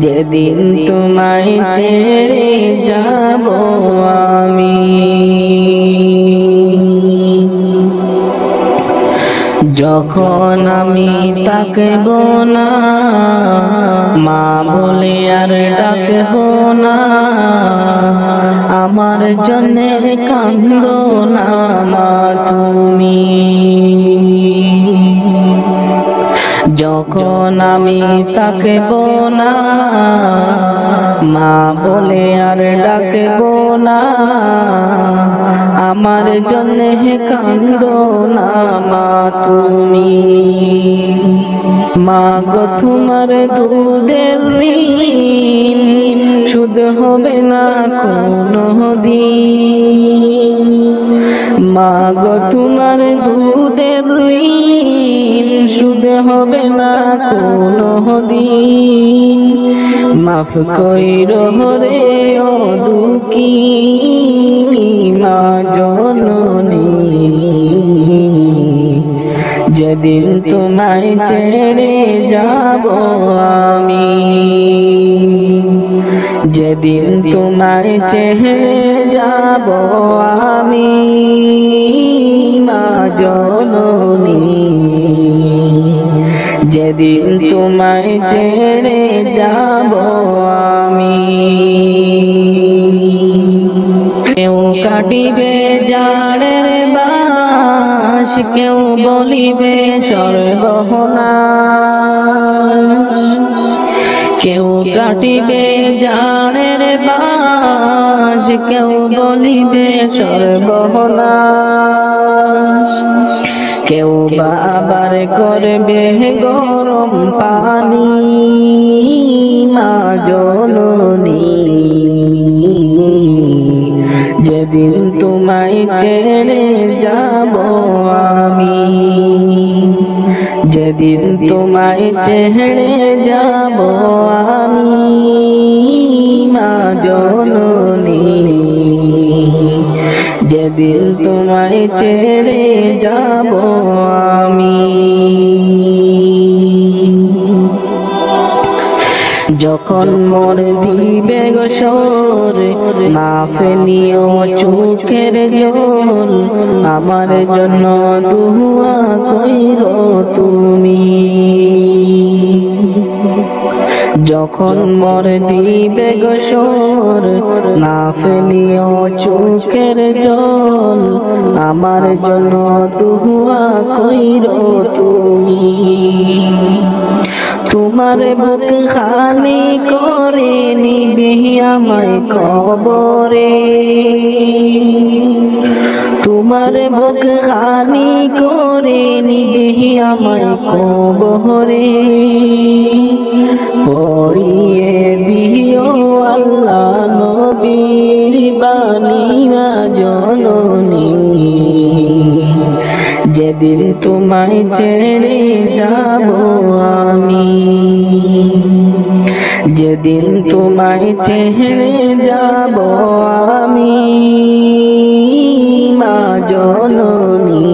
যেদিন তোমায় ছেড়ে যাব আমি যখন আমি তাকব না মা বলে আর ডাকব না আমার জন্য কান্দো না মা তুমি যখন আমি তাকব না, মা বলে আর ডাকব না, আমার জন্য কান্দো না মা তুমি। মা গো তোমার দুধের ঋণ সুদ হবে না কোনো দিন। মা গো তোমার দুধের ঋণ সুদ হবে না কোনো দিন। মাফ কইরো রে ও দুঃখিনী মা জননী, যেদিন তোমায় ছেড়ে যাব আমি, যেদিন তোমায় ছেড়ে যাব আমি মা জননী, যেদিন তোমায় ছেড়ে যাব আমি। কেউ কাটিবে জাড়ের বাঁশ, কেউ বলিবে সর্বনাশ। কেউ কাটিবে জাড়ের বাঁশ, কেউ বলিবে সর্বনাশ। কেউ বা আবার করবে গরম পানি মা জননী, যেদিন তোমায় ছেড়ে যাব আমি, যেদিন তোমায় ছেড়ে যাব আমি মা জননী, যেদিন তোমায় ছেড়ে যাব আমি। যখন মোর দিবে গোসর, না ফেলিও চোখের জল, আমার জন্য দুয়া কইরো তুমি। যখন মোর দিবে গোসর, না ফেলিও চোখের জল, আমার জন্য দুয়া কইরো তুমি। তোমার বুক খালি করে নিবি আমায় কবরে, তোমার বুক খালি করে নিবি আমায় কবরে। পড়িয়ে দিও আল্লাহ নবীর বাণী মা জননী, যেদিন তোমায় ছেড়ে যাব আমি, যেদিন তোমায় ছেড়ে যাব আমি মা জননী,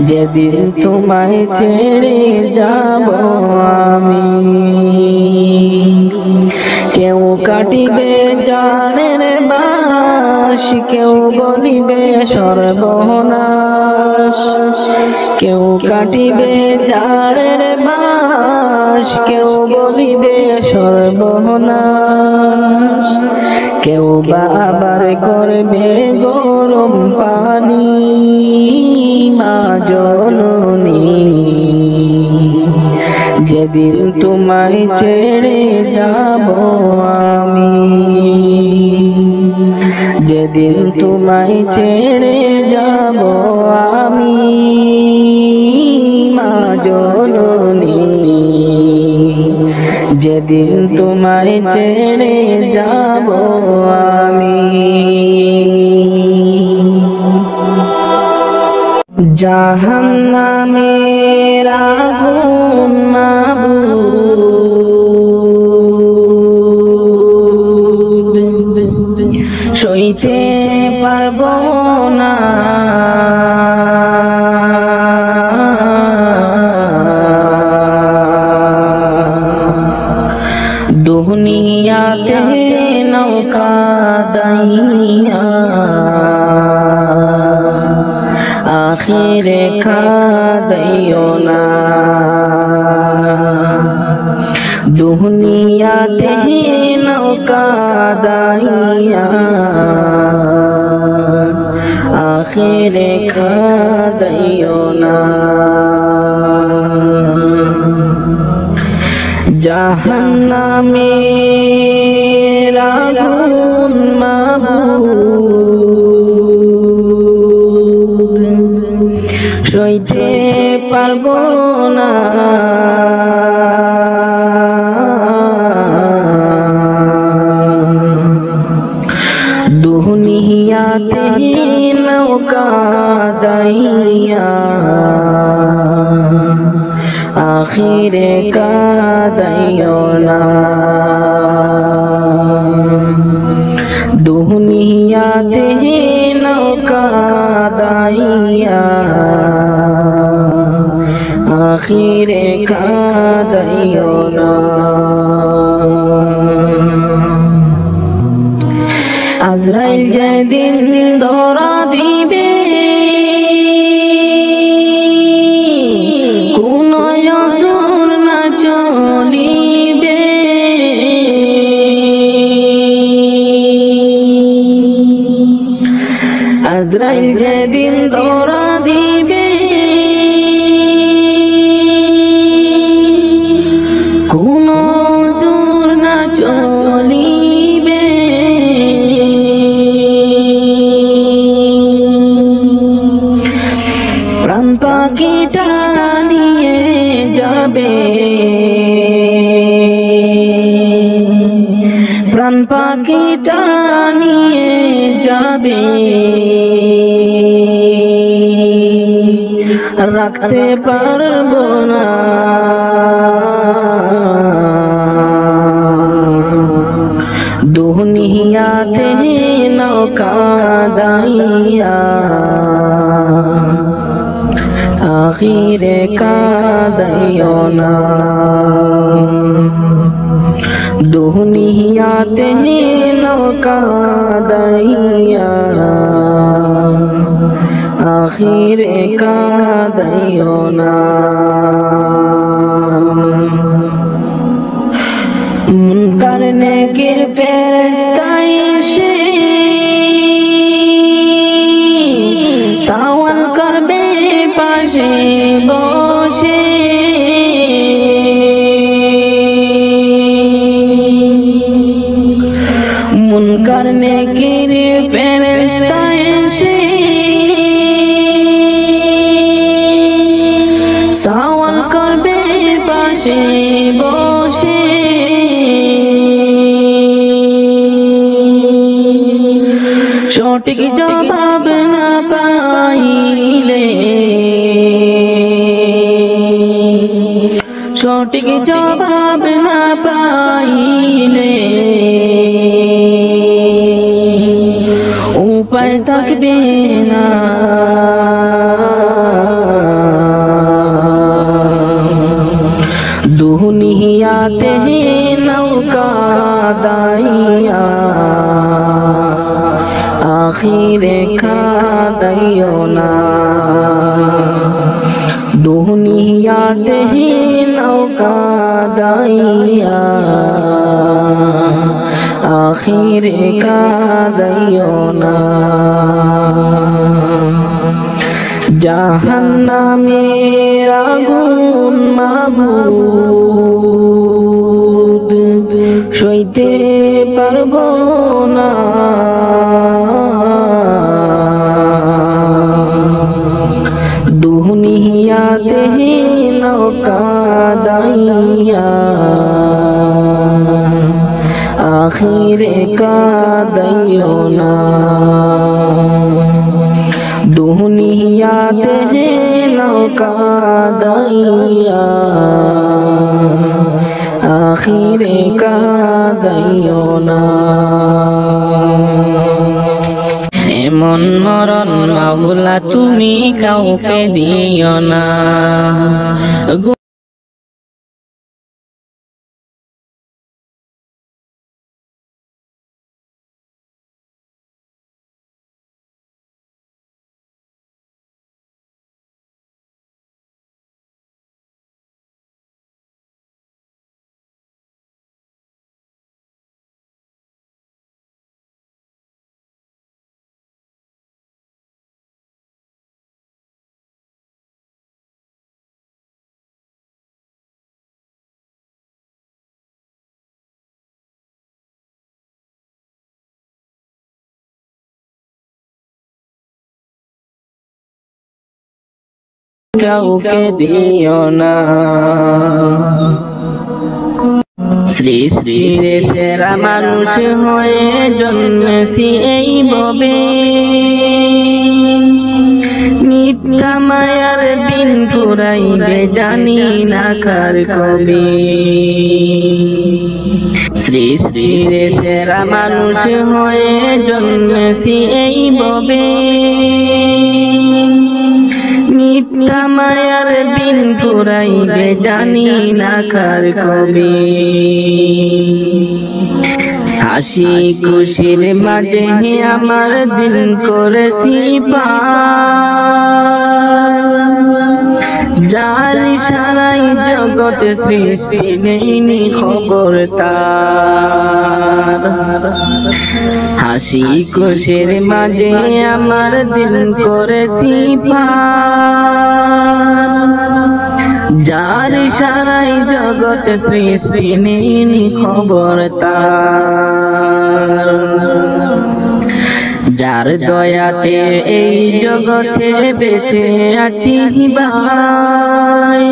যেদিন তোমায় ছেড়ে যাব আমি। কেউ কাটিবে জাড়ের বাঁশ, কেউ বলিবে সর্বনাশ। কেউ কাটিবে জাড়ের বাঁশ, কেউ বলিবে সর্বনাশ। কেউ বা আবার করবে গরম পানি মা জননী, যেদিন তোমায় ছেড়ে যাব আমি, যেদিন তোমায় ছেড়ে যাব আমি মা জননী, যেদিন তোমায় ছেড়ে যাব আমি। জাহান্নামের আগুন মাবুদ, সইতে পারব না, দুনিয়াতে নৌকা দাইয়া আখিরে খাদাইও না। দুনিয়াতে নৌকা দাইয়া আখিরে খাদাইও না। জাহান্নামের আগুন মাবুদ সইতে পারবো না, দুনিয়াতে নৌকা দাইয়া আখিরে কাদাইও না, দুনিয়াতে নৌকা দাইয়া আখিরে কাদাইও না। আজরাইল যেদিন ধরা দিবে কোন অজর না চলিবে, আজরাইল যেদিন ধরা দিবে কোন অজর না চলিবে, প্রাণ পাখিটা নিয়ে যাবে, প্রাণ পাখিটা নিয়ে যাবে, রাখতে পারবো না, দুনিয়াতে নৌকা দাইয়া আখিরে কাদাইও না, দুনিয়াতে নৌকা দাইয়া আখিরে কাদাইও না। মুনকার নেকির ফেরেশতা এসে সওয়াল করবে পাশে বসে, মুনকার নেকির ফেরেশতা এসে সওয়াল করবে পাশে বসে, সঠিক জবাব না পাইলে, সঠিক জবাব না পাইলে উপায় থাকবে না, দুনিয়াতে নৌকা দাইয়া আখিরে কাদাইও না, দুনিয়াতে নৌকা দাইয়া আখিরে কাদাইও না, জাহান্নামের আগুন মাবুদ সইতে পারবো না, দুনিয়াতে নৌকা দাইয়া আখিরে কাদাইও না, দুনিয়াতে নৌকা দাইয়া আখিরে কাদাইও না। এমন মরণ মাওলা তুমি কাউকে দিও না। কাউকে দিও না। সৃষ্টির সেরা মানুষ হয়ে জন্মেছি এই ভবে, মিথ্যা মায়ার দিন ফুরাইবে জানি না কার কবে। সৃষ্টির সেরা মানুষ হয়ে জন্মেছি এই ভবে, মিথ্যা মায়ার দিন ফুরাইবে জানি না কার কবে। হাসি খুশির মাঝে আমার দিন করেছি পার, যার ইশারায় জগতে সৃষ্টি নেই খবর তার। হাসি খুশির মাঝে আমার দিন করেছি পার, যার ইশারায় জগতে সৃষ্টি নেই খবর তার। যার দয়াতে এই জগতে বেঁচে আছি ভাই,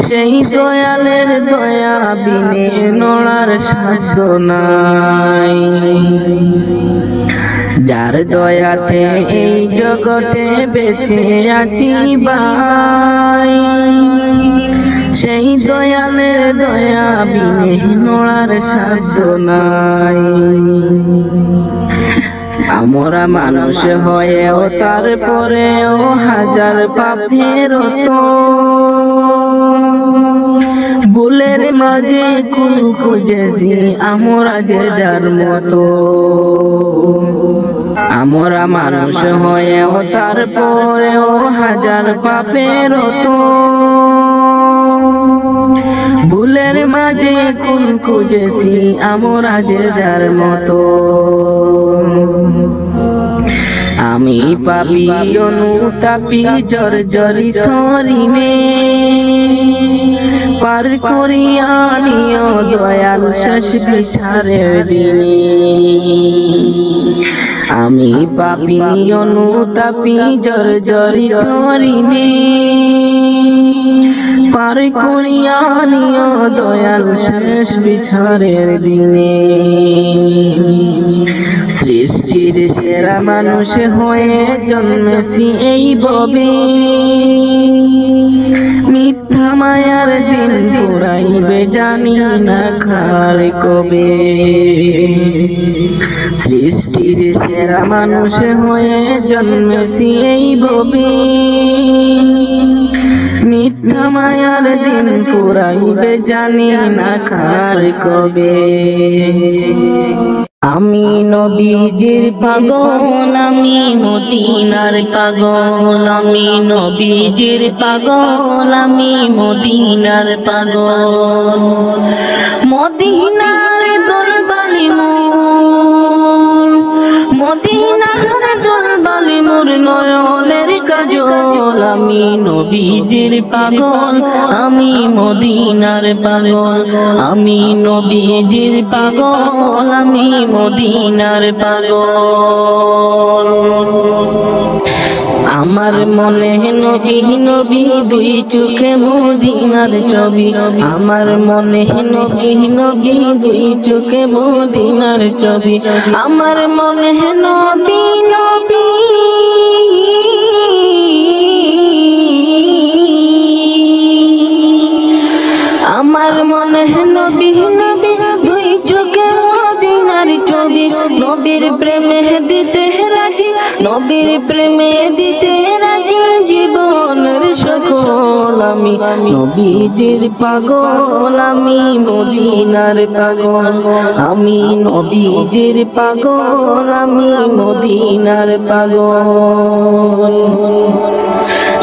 সেই দয়ালের দয়া বিনে নড়ার সাধ্য নাই। যার দয়াতে এই জগতে বেঁচে আছি ভাই, সেই দয়ালের দয়া বিনে নড়ার সাধ্য নাই। আমরা মানুষ হয়েও তারপরেও হাজার পাপের তো ভুলের মাঝে কুল খুঁজেছি আমরা যে যার মতো। আমরা মানুষ হয়েও তারপরেও হাজার পাপের তো ভুলের মাঝে কুল খুঁজেছি আমরা যে যার মতো। আমি পাপী অনুতাপী জর্জরিত ঋণে পার করিয়া নিও দয়াল শেষ বিচারের দিনে। আমি পাপী অনুতাপী জর্জরিত ঋণে পার করিয়া নিও দয়াল শেষ বিচারের দিনে। সৃষ্টির সেরা মানুষ হয়ে জন্মেছি এই ভবে, মিথ্যা মায়ার দিন ফুরাইবে জানি না কার কবে। সৃষ্টির সেরা মানুষ হয়ে জন্মেছি এই ভবে, মিথ্যা মায়ার দিন ফুরাইবে জানি না কার কবে। আমি নবীজির পাগল, আমি মদিনার পাগল, আমি নবীজির পাগল, আমি মদিনার পাগল। মদিনার দরবারে মোর, মদিনার দরবারে মোর নয়নের কাজল। আমি নবীজির পাগল, আমি মদিনার পাগল, আমি নবীজির পাগল, আমি মদিনার পাগল। আমার মনে নবী নবী দুই চোখে মদিনার ছবি, আমার মনে নবী নবী দুই চোখে মদিনার ছবি, আমার মনে নবী নবী আমার মনে নবী নবী দুই চোখে মদিনার ছবি। নবীর প্রেমে দিতে রাজি, নবীর প্রেমে দিতে রাজি জীবনের সকল। আমি নবীজির পাগল, আমি মদিনার পাগল, আমি নবীজির পাগল, আমি মদিনার পাগল।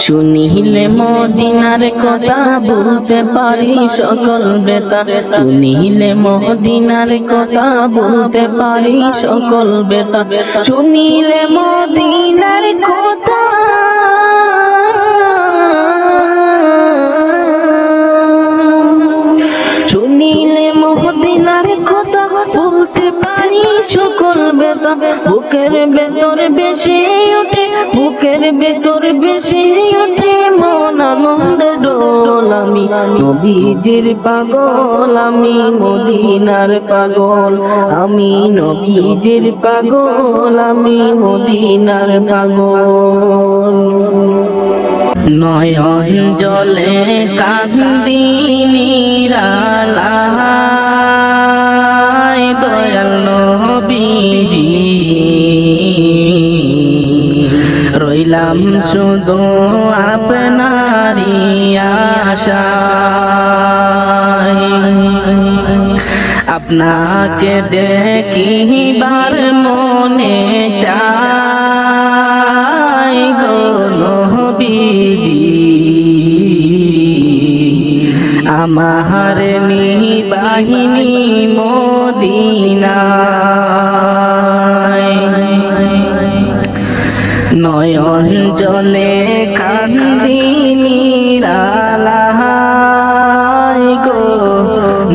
শুনিলে মদিনার কথা বলতে পারি সকল বেতা, শুনিলে মদিনার কথা বলতে পারি সকল বেতা, শুনিলে মদিনার কথা শুনিলে মদিনার কথা বলতে পারি পারি সকল বেতা বুকের ভেতর বেশি ওঠে বুকের ভেতর বেশি ওঠে মন আনন্দে ডোল আমি নবীজির পাগল আমি মদিনার পাগল আমি নবীজির পাগল আমি মদিনার পাগল নয়ন জলে কান্দি নিরালায় দয়াল নবীজি রইলাম শুধু আপনারই আশায় আপনাকে দেখিবার মনে চাই গো নবীজি আমার নিবাহিনী মদিনায় নয়ন জলে কান্দি নিরালায় গো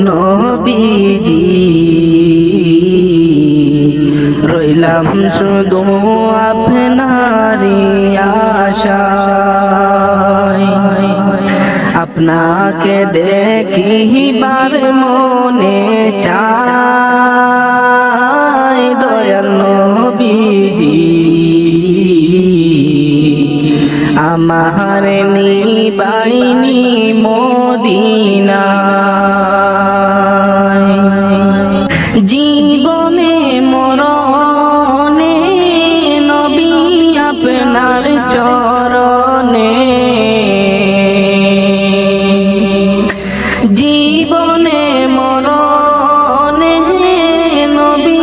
নবীজি রইলাম শুধু আপনারই আশায় আপনাকে দেখিবার মনে চাই দয়াল নবীজি আমার নিবাহিনী মদিনায় জীবনে মরণে নবী আপনার চরণে জীবনে মরণে নবী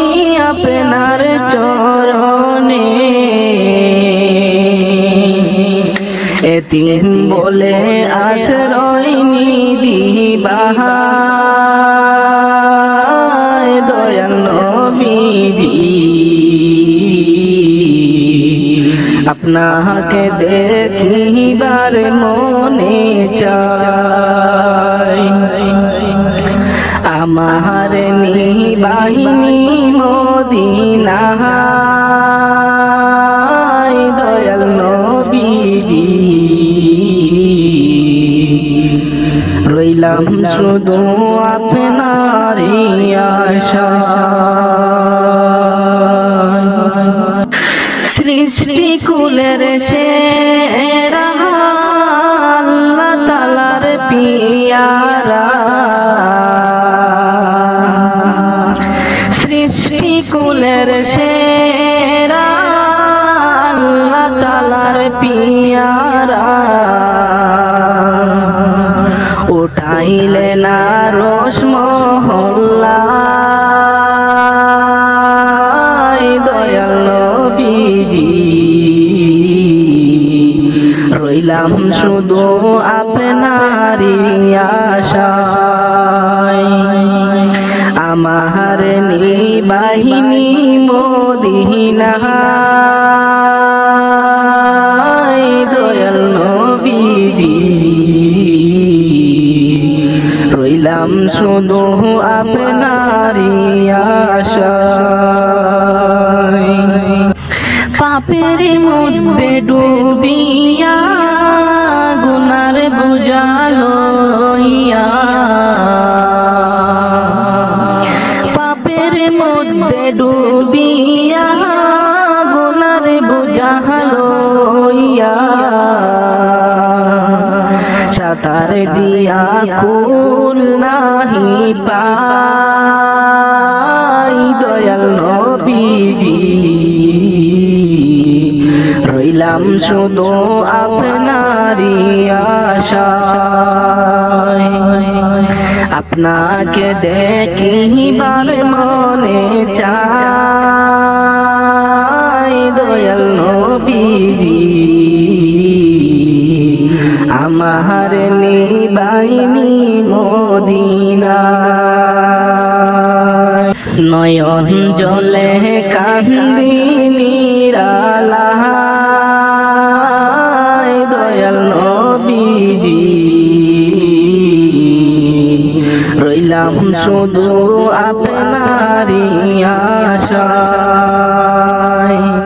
আপনার চরণে এতিম বলে আশ্রয় নিদিবাহায় দয়াল নবীজি আপনাকে দেখিবার মনে চাই আমার নিবাহিনী মদিনায় দয়াল নবীজি রইলাম শুধু আপনারই আশায় সৃষ্টি কুলের সেরা আল্লাহ তাআলার পিয়ারা সৃষ্টি কুলের সেরা আল্লাহ তাআলার পিয়ারা উঠাইলে না রোশ মহল্লায় দয়াল নবীজি রইলাম শুধু আপনারই আশায় আমার নিবাহিনী মদিনায় দয়াল নবীজি রইলাম শুধু আপনারই আশায় পাপের মধ্যে ডুবিয়া গুনার বোঝা লইয়া পাপের মধ্যে ডুবিয়া গুনার বোঝা লইয়া সাঁতার দিয়া কুল নাহি পাই দয়াল নবীজি রইলাম শুধু আপনারই আশায় আপনাকে দেখিবার মনে চাই দয়াল নবীজি আমার নিবাহিনী মদিনায় নয়ন জলে কান্দি নিরালায় দয়াল নবীজি রইল রইলাম শুধু আপনারই আশা।